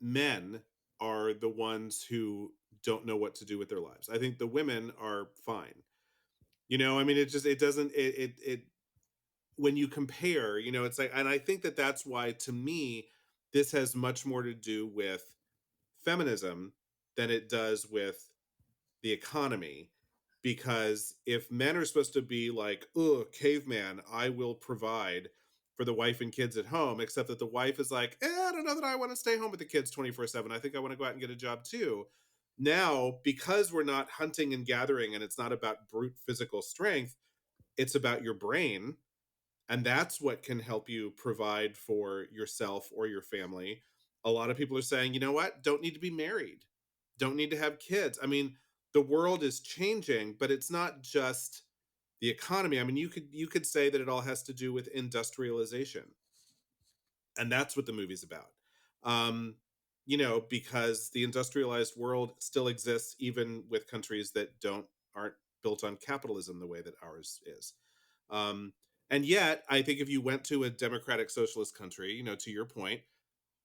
men are the ones who don't know what to do with their lives. I think the women are fine. I mean, it doesn't, when you compare, it's like, and I think that that's why, to me, this has much more to do with feminism than it does with the economy. Because if men are supposed to be like, oh, caveman, I will provide for the wife and kids at home, except that the wife is like, I don't know that I want to stay home with the kids 24/7. I think I want to go out and get a job too. Now, because we're not hunting and gathering, and it's not about brute physical strength, it's about your brain. And that's what can help you provide for yourself or your family. A lot of people are saying, you know what? Don't need to be married. Don't need to have kids. I mean, the world is changing, but it's not just the economy. I mean, you could say that it all has to do with industrialization. And that's what the movie's about. Um, because the industrialized world still exists even with countries that aren't built on capitalism the way that ours is. Um, and yet, I think if you went to a democratic socialist country, to your point,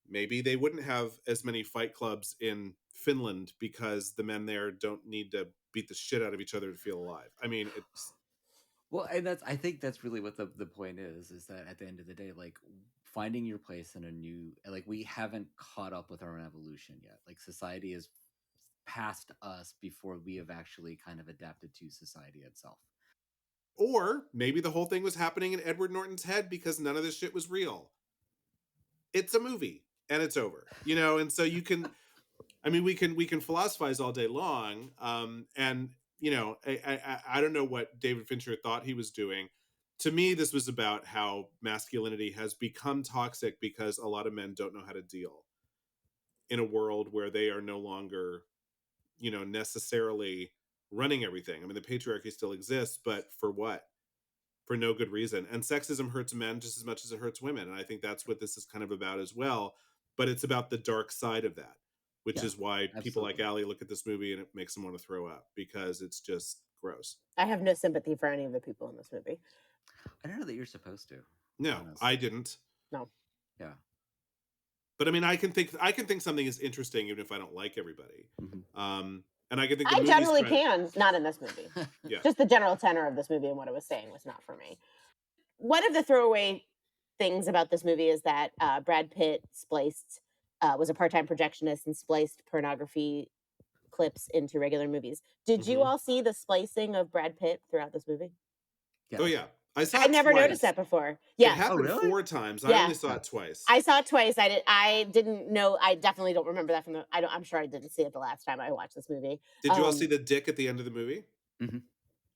maybe they wouldn't have as many fight clubs in Finland because the men there don't need to beat the shit out of each other to feel alive. I mean, it's Well, and I think that's really what the point is that at the end of the day, like finding your place in a new, like we haven't caught up with our own evolution yet. Like society is past us before we have actually kind of adapted to society itself. or maybe the whole thing was happening in Edward Norton's head because none of this shit was real. It's a movie and it's over, and so you can, I mean, we can philosophize all day long. And I don't know what David Fincher thought he was doing. To me, this was about how masculinity has become toxic because a lot of men don't know how to deal in a world where they are no longer, necessarily running everything. I mean, the patriarchy still exists, but for what? For no good reason. And sexism hurts men just as much as it hurts women. And I think that's what this is kind of about as well. But it's about the dark side of that, which Yeah, is why people like absolutely. Allie look at this movie and it makes them want to throw up because it's just gross. I have no sympathy for any of the people in this movie. I don't know that you're supposed to. No, honest. I didn't. No. Yeah. But I mean, I can think something is interesting even if I don't like everybody. Mhm. And I can think I generally can, not in this movie. Yeah. Just the general tenor of this movie and what it was saying was not for me. One of the throwaway things about this movie is that Brad Pitt was a part-time projectionist and spliced pornography clips into regular movies. Did you Mhm. all see the splicing of Brad Pitt throughout this movie? Yes. Oh yeah. I saw I it never twice. noticed that before. It Yeah. happened really? 4 times. I Yeah. only saw it twice. I saw it twice. I didn't know. I definitely don't remember that from the. I'm sure I didn't see it the last time I watched this movie. Did you all see the dick at the end of the movie?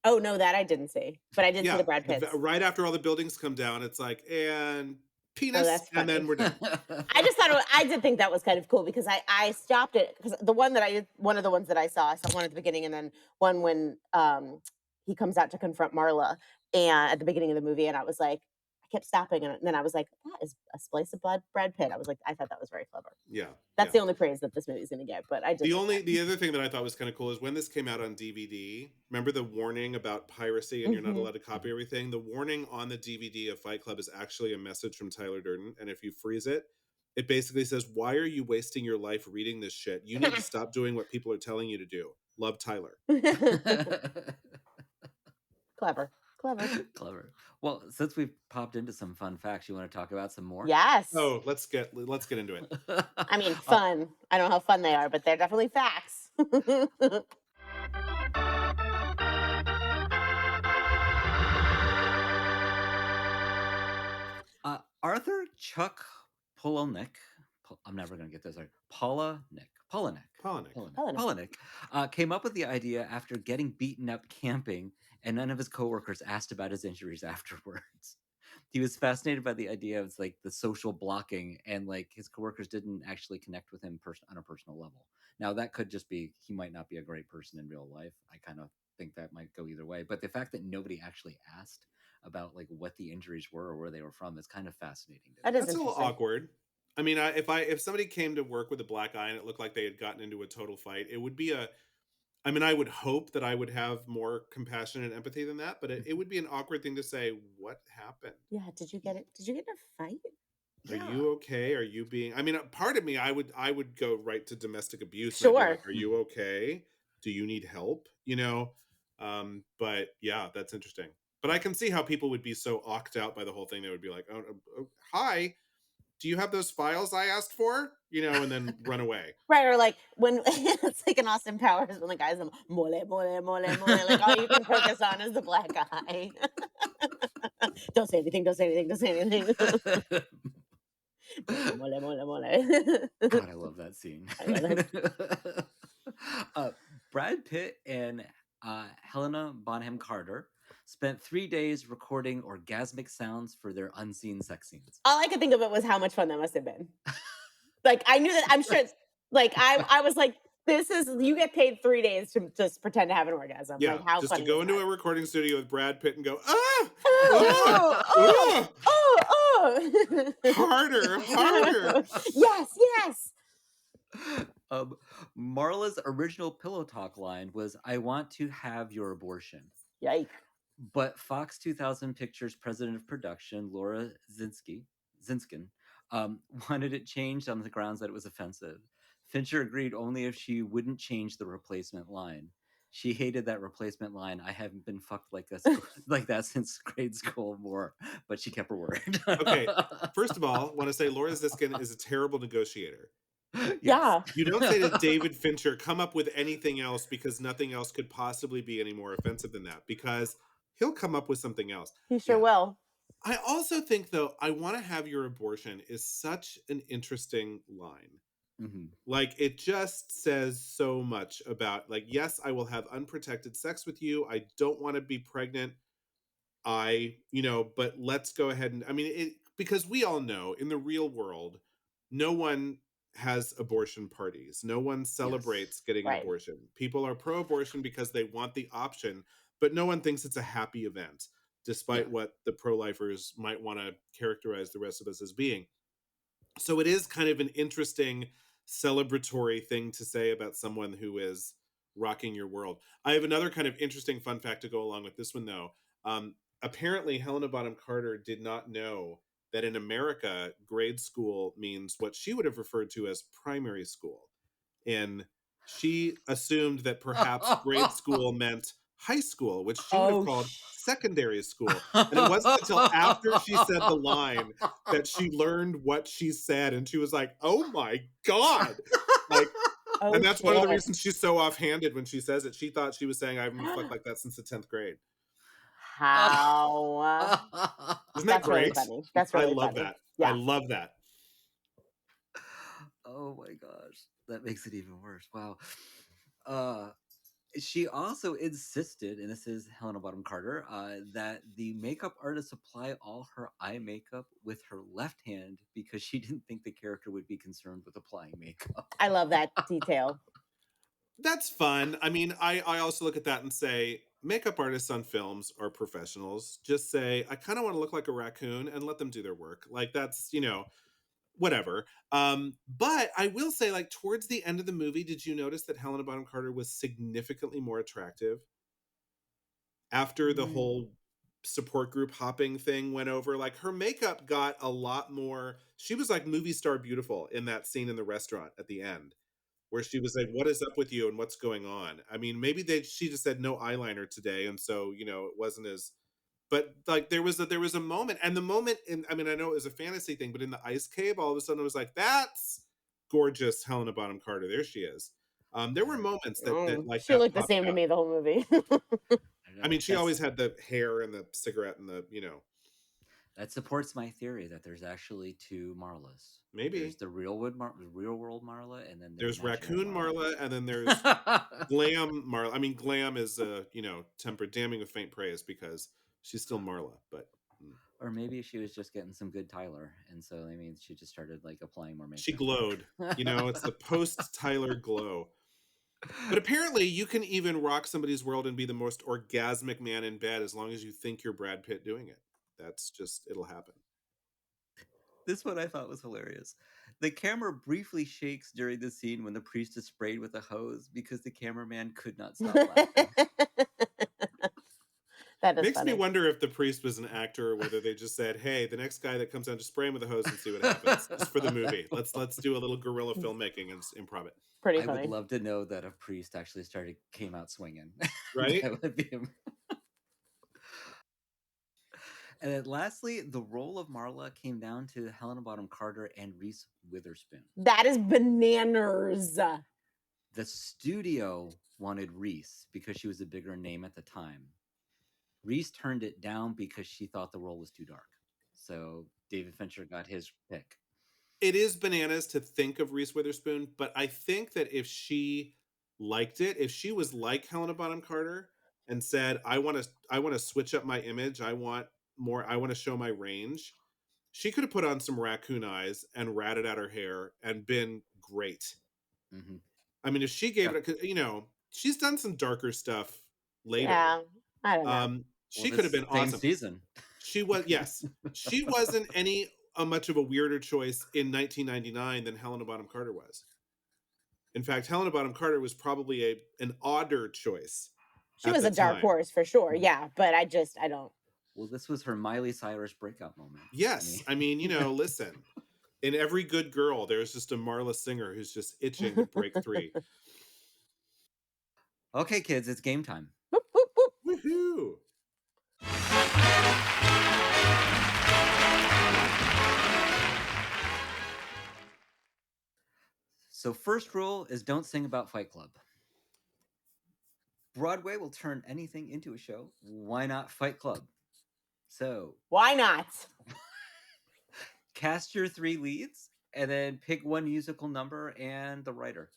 Oh no, that I didn't see, but I did see the Brad Pitt. Right after all the buildings come down, it's like, and penis, that's and then funny. we're done. I just thought I did think that was kind of cool because I stopped it because one of the ones that I saw one at the beginning and then one when he comes out to confront Marla and at the beginning of the movie, and I was like, I kept stopping and then I was like, that is a splice of Brad Pitt. I thought that was very clever. Yeah. That's the only praise that this movie's gonna get. But I did The other thing that I thought was kind of cool is when this came out on DVD, remember the warning about piracy and you're not allowed to copy everything? The warning on the DVD of Fight Club is actually a message from Tyler Durden. And if you freeze it, it basically says, why are you wasting your life reading this shit? You need to stop doing what people are telling you to do. Love, Tyler. Clever. Clever. Well, since we've popped into some fun facts, you want to talk about some more? Yes. Oh, let's get into it. I mean, fun. I don't know how fun they are, but they're definitely facts. Arthur Chuck Polonick. I'm never going to get this right. Polinick. Polinick. Polinick came up with the idea after getting beaten up camping, and none of his coworkers asked about his injuries afterwards. He was fascinated by the idea of like the social blocking, and like his coworkers didn't actually connect with him on a personal level. Now that could just be he might not be a great person in real life. I kind of think that might go either way. But the fact that nobody actually asked about like what the injuries were or where they were from is kind of fascinating to me. That is That's a little interesting. awkward. I mean, if somebody came to work with a black eye and it looked like they had gotten into a total fight, it would be I mean, I would hope that I would have more compassion and empathy than that, but it would be an awkward thing to say, what happened? Yeah, did you get in a fight? Are Yeah. you okay? Are you being, I mean, part of me, I would go right to domestic abuse. And I'd be Sure. like, are you okay? Do you need help? You know? But yeah, that's interesting. But I can see how people would be so awked out by the whole thing. They would be like, oh, hi, do you have those files I asked for? You know, and then run away. Right, or like when it's like in Austin Powers when the guy's mole, mole, mole, mole, like all you can focus on is the black eye. Don't say anything, don't say anything, don't say anything. Mole, mole, mole. God, I love that scene. I love it. Brad Pitt and Helena Bonham Carter spent 3 days recording orgasmic sounds for their unseen sex scenes. All I could think of it was how much fun that must have been. Like I knew that I'm sure it's like I was like, this is you get paid 3 days to just pretend to have an orgasm. Yeah, like how just to funny go is into that? a recording studio with Brad Pitt and go, ah, Oh, ah, oh. harder, harder. Yes, yes. Marla's original pillow talk line was, "I want to have your abortion." Yikes. But Fox 2000 Pictures president of production, Laura Zinskin, wanted it changed on the grounds that it was offensive. Fincher agreed only if she wouldn't change the replacement line. She hated that replacement line. "I haven't been fucked like this like that since grade school more," but she kept her word. Okay, first of all, I want to say Laura Ziskin is a terrible negotiator. Yes. Yeah. You don't say to David Fincher, come up with anything else because nothing else could possibly be any more offensive than that, because he'll come up with something else. He sure Yeah. will. I also think, though, "I want to have your abortion" is such an interesting line. Mhm. Like, it just says so much about, like, yes, I will have unprotected sex with you. I don't want to be pregnant. But let's go ahead and, I mean, because we all know in the real world, no one has abortion parties. No one celebrates getting an Right. abortion. People are pro-abortion because they want the option, but no one thinks it's a happy event, despite Yeah. what the pro-lifers might want to characterize the rest of us as being. So it is kind of an interesting celebratory thing to say about someone who is rocking your world. I have another kind of interesting fun fact to go along with this one, though. Apparently, Helena Bonham Carter did not know that in America, grade school means what she would have referred to as primary school. And she assumed that perhaps grade school meant high school, which she would have called secondary school. And it wasn't until after she said the line that she learned what she said, and she was like, "Oh my God." Like, Oh, and that's one of the shit. reasons she's so offhanded when she says it. She thought she was saying, "I haven't been fucked like that since the 10th grade." How? Isn't that That's really great? funny. That's really I love funny. that. Yeah. I love that. Oh my gosh, that makes it even worse. Wow. She also insisted, and this is Helena Bonham Carter, that the makeup artist apply all her eye makeup with her left hand because she didn't think the character would be concerned with applying makeup. I love that detail. That's fun. I mean, I also look at that and say, makeup artists on films are professionals. Just say, I kind of want to look like a raccoon, and let them do their work. Like, that's, whatever. But I will say, like, towards the end of the movie, did you notice that Helena Bonham Carter was significantly more attractive after the whole support group hopping thing went over? Like, her makeup got a lot more. She was like movie star beautiful in that scene in the restaurant at the end, where she was like, "What is up with you and what's going on?" I mean, maybe she just said no eyeliner today, and so it wasn't as. But like there was a moment, and the moment I mean, I know it was a fantasy thing, but in the ice cave, all of a sudden it was like, "That's gorgeous, Helena Bonham Carter. There she is." There were moments that like She that looked the popped same to out. me the whole movie. I mean, she always had the hair and the cigarette and the. That supports my theory that there's actually two Marlas. There's Maybe. the real world Marla, and then the There's imaginary Raccoon Marla, and then there's Marla. Glam Marla. I mean, Glam is, tempered damning with faint praise because she's still Marla, but Or maybe she was just getting some good Tyler, and so I mean, she just started like applying more she makeup. glowed. It's the post-Tyler glow. But apparently, you can even rock somebody's world and be the most orgasmic man in bed as long as you think you're Brad Pitt doing it. It'll happen. This one I thought was hilarious. The camera briefly shakes during the scene when the priest is sprayed with a hose because the cameraman could not stop laughing. That is Makes funny. me wonder if the priest was an actor or whether they just said, "Hey, the next guy that comes down, just spray him with a hose and see what happens." Just for the movie. Let's do a little guerrilla filmmaking and improv it. Pretty I would funny. love to know that a priest actually came out swinging. Right? That would be And then lastly, the role of Marla came down to Helena Bonham Carter and Reese Witherspoon. That is bananas. The studio wanted Reese because she was a bigger name at the time. Reese turned it down because she thought the role was too dark. So David Fincher got his pick. It is bananas to think of Reese Witherspoon, but I think that if she liked it, if she was like Helena Bonham Carter and said, I want to switch up my image, I want to show my range, she could have put on some raccoon eyes and ratted out her hair and been great. Mm-hmm. I mean, if she gave it, she's done some darker stuff later. Yeah, I don't know. She could have been awesome. Season. She was, yes. She wasn't any much of a weirder choice in 1999 than Helena Bonham Carter was. In fact, Helena Bonham Carter was probably an odder choice. She was a dark horse for sure, yeah, but I don't. Well, this was her Miley Cyrus breakout moment. Yes, I mean, listen, in every good girl, there's just a Marla Singer who's just itching to break free. Okay, kids, it's game time. Whoop, whoop, whoop. Woohoo! So first rule is don't sing about Fight Club. Broadway will turn anything into a show. Why not Fight Club? So why not? Cast your 3 leads and then pick one musical number and the writer.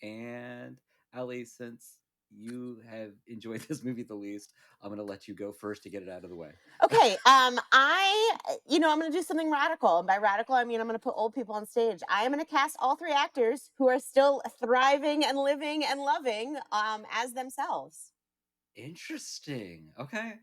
And Ali, since you have enjoyed this movie the least, I'm going to let you go first to get it out of the way. Okay, I'm going to do something radical. And by radical, I mean I'm going to put old people on stage. I am going to cast all 3 actors who are still thriving and living and loving as themselves. Interesting. Okay.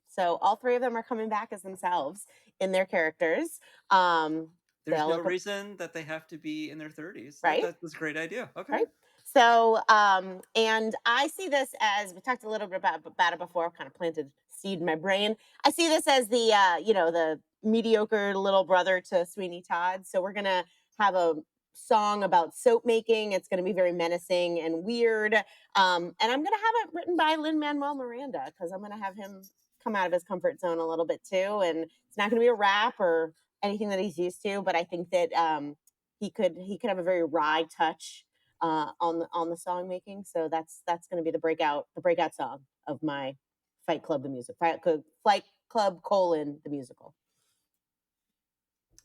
So all 3 of them are coming back as themselves in their characters. There's no reason that they have to be in their 30s. Right? That's a great idea. Okay. Right? So, and I see this as, we talked a little bit about it before, kind of planted seed in my brain. I see this as the, the mediocre little brother to Sweeney Todd. So we're going to have a song about soap making. It's going to be very menacing and weird. And I'm going to have it written by Lin-Manuel Miranda because I'm going to have him come out of his comfort zone a little bit too. And it's not going to be a rap or anything that he's used to, but I think that he could have a very wry touch on the song making. So that's going to be the breakout song of my Fight Club the music. Fight Club : the musical.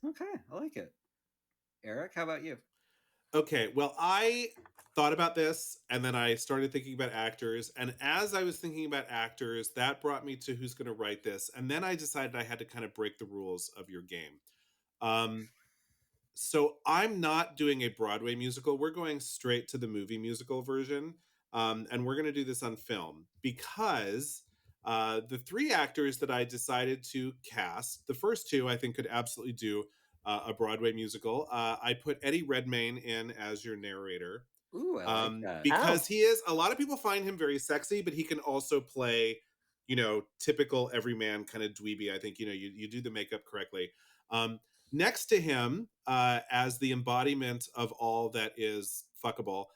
Okay, I like it. Eric, how about you? Okay, well, I thought about this and then I started thinking about actors. And as I was thinking about actors, that brought me to who's going to write this. And then I decided I had to kind of break the rules of your game. So I'm not doing a Broadway musical. We're going straight to the movie musical version. And we're going to do this on film because the 3 actors that I decided to cast, the first 2 I think could absolutely do a Broadway musical. I put Eddie Redmayne in as your narrator. Ooh, I like that. Because he is, a lot of people find him very sexy, but he can also play, typical everyman kind of dweeby. I think, you do the makeup correctly. Next to him, as the embodiment of all that is fuckable,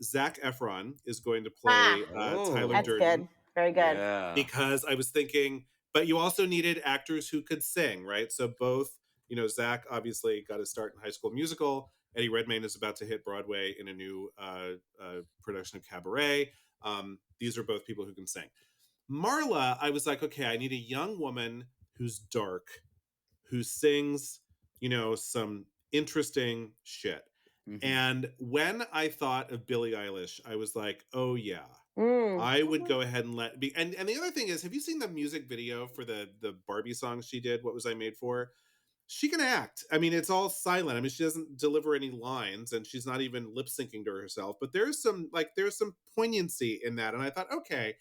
Zac Efron is going to play Tyler that's Durden. Good. Very good. Yeah. Because I was thinking, but you also needed actors who could sing, right? So both, Zac obviously got his start in High School Musical. Eddie Redmayne is about to hit Broadway in a new production of Cabaret. These are both people who can sing. Marla, I was like, okay, I need a young woman who's dark, who sings, some interesting shit. Mhm. And when I thought of Billie Eilish, I was like, oh yeah, Mm. I would go ahead and let be. And the other thing is, have you seen the music video for the Barbie song she did? What was I made for? She can act. I mean, it's all silent. I mean, she doesn't deliver any lines, and she's not even lip syncing to herself. But there's some poignancy in that, and I thought, okay,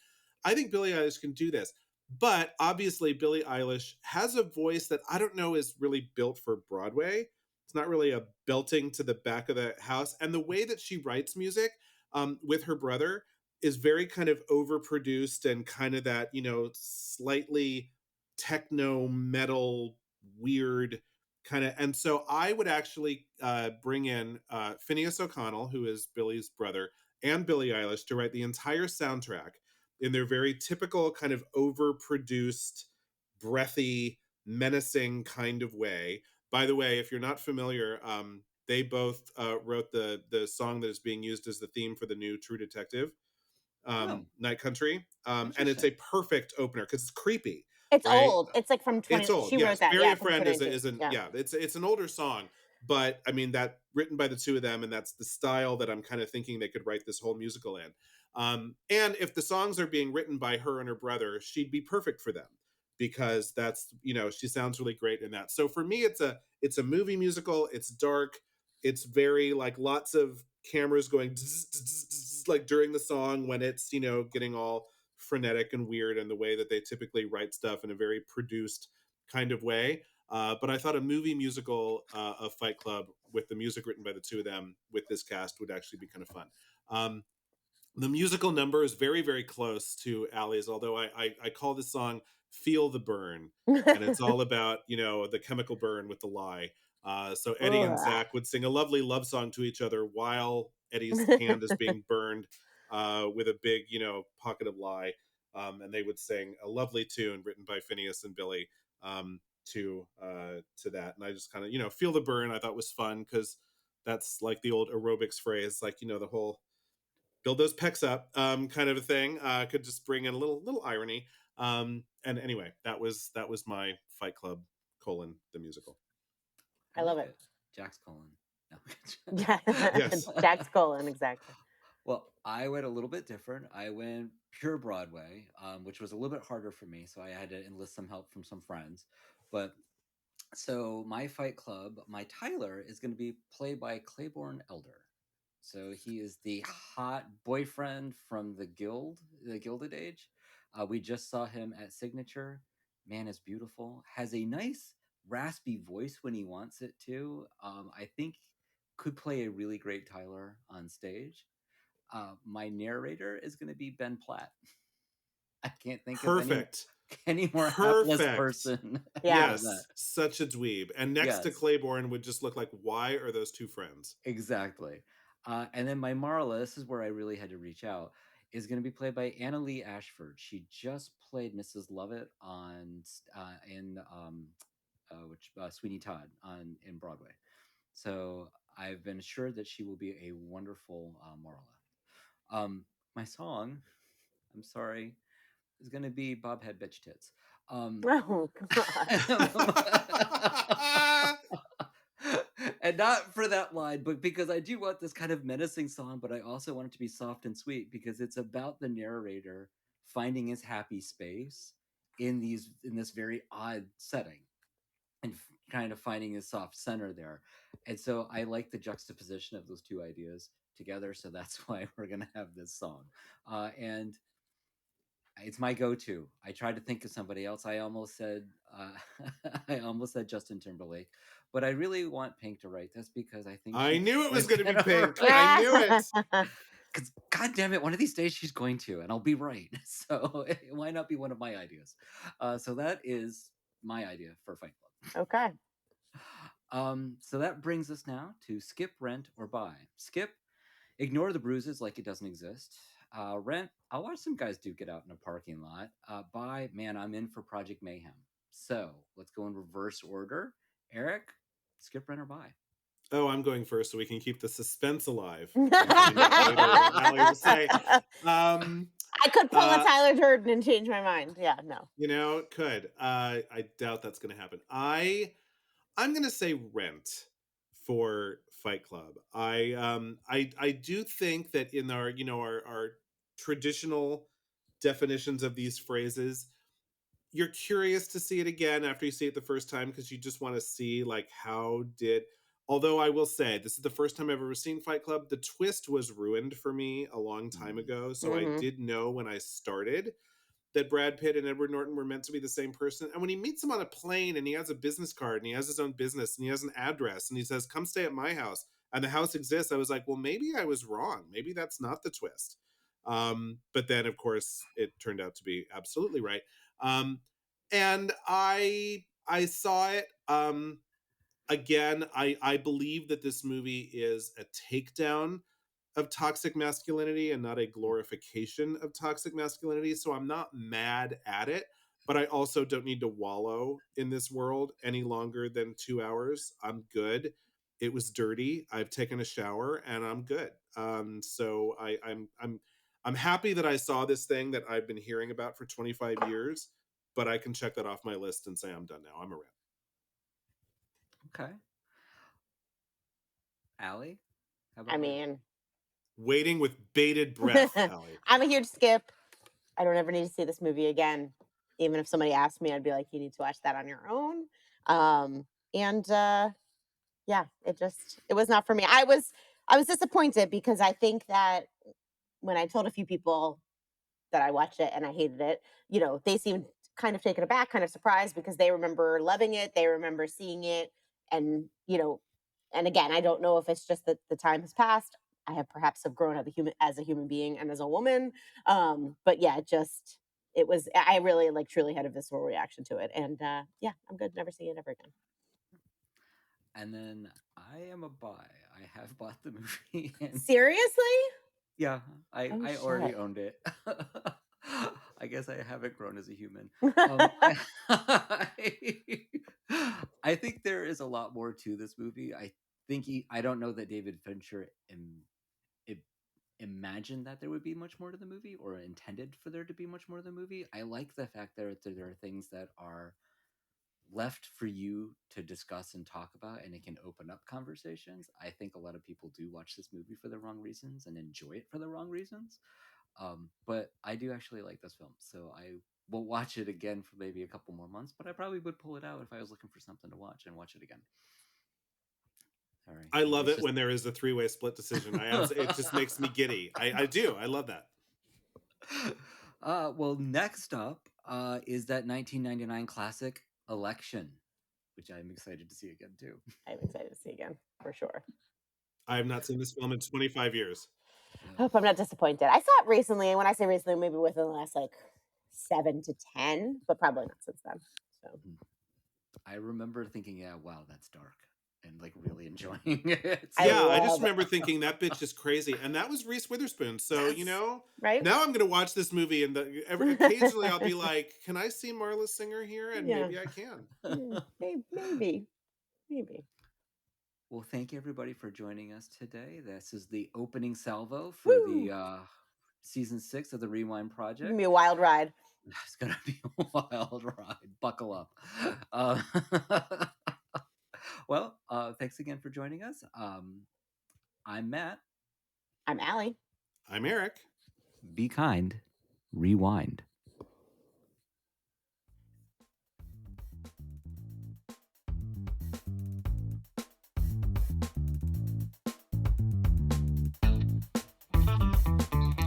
I think Billie Eilish can do this. But obviously, Billie Eilish has a voice that I don't know is really built for Broadway. It's not really a belting to the back of the house, and the way that she writes music with her brother is very kind of overproduced and kind of that slightly techno metal weird kind of. And so I would actually bring in Phineas O'Connell, who is Billy's brother, and Billie Eilish to write the entire soundtrack in their very typical kind of overproduced, breathy, menacing kind of way. By the way, if you're not familiar, they both wrote the song that is being used as the theme for the new True Detective, Oh, Night Country, and it's interesting. a perfect opener because it's creepy, It's right? old. It's like from It's 20. old, She wrote yes. that, Bury yeah, a from Friend 2019. isn't, Yeah. yeah, it's an older song, but I mean that written by the two of them, and that's the style that I'm kind of thinking they could write this whole musical in. And if the songs are being written by her and her brother, she'd be perfect for them because that's she sounds really great in that. So for me, it's a movie musical. It's dark. It's very like lots of cameras going like during the song when it's getting all frenetic and weird and the way that they typically write stuff in a very produced kind of way. But I thought a movie musical of Fight Club with the music written by the two of them with this cast would actually be kind of fun. The musical number is very, very close to Allie's, although I call this song Feel the Burn. And it's all about, the chemical burn with the lie. So Eddie and Ugh. Zach would sing a lovely love song to each other while Eddie's hand is being burned with a big, pocket of lye. And they would sing a lovely tune written by Phineas and Billy to that. And I just kind of, Feel the Burn I thought was fun because that's like the old aerobics phrase, like, the whole build those pecs up kind of a thing. Could just bring in a little irony. And anyway, that was my Fight Club the musical. I love it. Jack's Colin. No. Yeah. Yes. Jack's colon, exactly. Well, I went a little bit different. I went pure Broadway, which was a little bit harder for me, so I had to enlist some help from some friends. But so my Fight Club, my Tyler is going to be played by Claiborne Elder. So he is the hot boyfriend from the Gilded Age. We just saw him at Signature. Man is beautiful. Has a nice raspy voice when he wants it to. I think could play a really great Tyler on stage. My narrator is going to be Ben Platt. I can't think of Perfect. any more hapless Perfect. person. Yeah. than that. Yes. Such a dweeb. And next to Yes. Claiborne would just look like, why are those two friends? Exactly. And then my Marla, this is where I really had to reach out, is going to be played by Anna Lee Ashford. She just played Mrs. Lovett on Sweeney Todd in Broadway. So I've been assured that she will be a wonderful Marla. My song, I'm sorry, is going to be Bob Had Bitch Tits. Oh, God. And not for that line, but because I do want this kind of menacing song, but I also want it to be soft and sweet because it's about the narrator finding his happy space in this very odd setting and kind of finding his soft center there. And so I like the juxtaposition of those two ideas together. So that's why we're gonna have this song. And it's my go-to. I tried to think of somebody else. I almost said I almost said Justin Timberlake, but I really want Pink to write this because I think I knew it was going to be gonna Pink. write- I knew it. Because God damn it, one of these days she's going to, and I'll be right. So why not be one of my ideas? So that is my idea for Fight Club. Okay. So that brings us now to skip, rent, or buy. Skip, ignore the bruises like it doesn't exist. Rent, I'll watch some guys duke it out in a parking lot. Buy, man, I'm in for Project Mayhem. So let's go in reverse order. Eric, skip, rent, or buy. Oh, I'm going first so we can keep the suspense alive. And find out later what Allie will say. I could pull a Uh, Tyler Durden and change my mind. Yeah, no. you know, it could. I doubt that's going to happen. I'm going to say Rent for Fight Club. I do think that in our, you know, our traditional definitions of these phrases, you're curious to see it again after you see it the first time because you just want to see like how did, although I will say this is the first time I've ever seen Fight Club. The twist was ruined for me a long time ago, so I Mhm. did know when I started that Brad Pitt and Edward Norton were meant to be the same person. And when he meets him on a plane and he has a business card and he has his own business and he has an address and he says, "Come stay at my house," and the house exists, I was like, well, maybe I was wrong. Maybe that's not the twist. But then, of course, it turned out to be absolutely right. Um, and I saw it. Again, I believe that this movie is a takedown of toxic masculinity and not a glorification of toxic masculinity. So I'm not mad at it, but I also don't need to wallow in this world any longer than 2 hours. I'm good. It was dirty. I've taken a shower and I'm good. So I'm happy that I saw this thing that I've been hearing about for 25 years, but I can check that off my list and say I'm done now. I'm around. Okay. Allie, how I about you? mean, Waiting with bated breath, Allie. I'm a huge skip. I don't ever need to see this movie again. Even if somebody asked me, I'd be like, you need to watch that on your own. And yeah, it was not for me. I was disappointed because I think that when I told a few people that I watched it and I hated it, you know, they seemed kind of taken aback, kind of surprised because they remember loving it, they remember seeing it, and you know, and again, I don't know if it's just that the time has passed. I have perhaps have grown as a human being and as a woman. But yeah, it was I really like truly had a visceral reaction to it. And yeah, I'm good. Never see it ever again. And then I am a bi. I have bought the movie. And Seriously? yeah, I Oh, already shit. owned it. I guess I haven't grown as a human. I think there is a lot more to this movie. I think I don't know that David Fincher imagined that there would be much more to the movie or intended for there to be much more to the movie. I like the fact that there are things that are left for you to discuss and talk about, and it can open up conversations. I think a lot of people do watch this movie for the wrong reasons and enjoy it for the wrong reasons. But I do actually like this film, so I will watch it again for maybe a couple more months, but I probably would pull it out if I was looking for something to watch and watch it again. All right. I love it when there is a three-way split decision. It just makes me giddy. I do. I love that. Well, next up is that 1999 classic Election, which I'm excited to see again too. I'm excited to see again for sure. I have not seen this film in 25 years. Hope I'm not disappointed. I saw it recently, and when I say recently, maybe within the last like 7 to 10, but probably not since then. So I remember thinking, yeah, wow, that's dark, and like really enjoying it. I just remember thinking that bitch is crazy, and that was Reese Witherspoon. So you know, right now I'm gonna watch this movie, and occasionally I'll be like, "Can I see Marla Singer here?" And maybe I can. maybe. Well, thank you everybody for joining us today. This is the opening salvo for the season 6 of the Rewind Project. It's gonna be a wild ride. It's gonna be a wild ride. Buckle up. Well, thanks again for joining us. I'm Matt. I'm Allie. I'm Eric. Be kind. Rewind.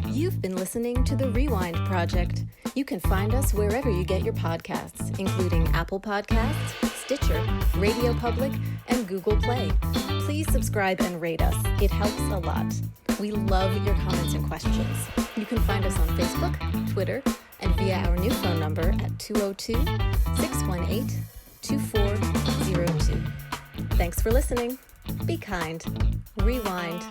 You've been listening to The Rewind Project. You can find us wherever you get your podcasts, including Apple Podcasts, Stitcher, Radio Public, and Google Play. Please subscribe and rate us. It helps a lot. We love your comments and questions. You can find us on Facebook, Twitter, and via our new phone number at 202-618-2402. Thanks for listening. Be kind. Rewind.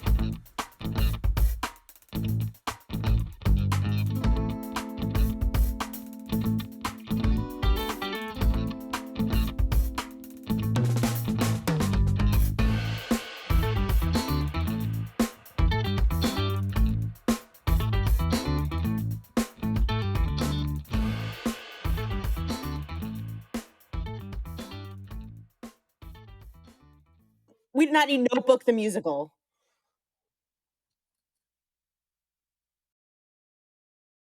We did not need Notebook the musical.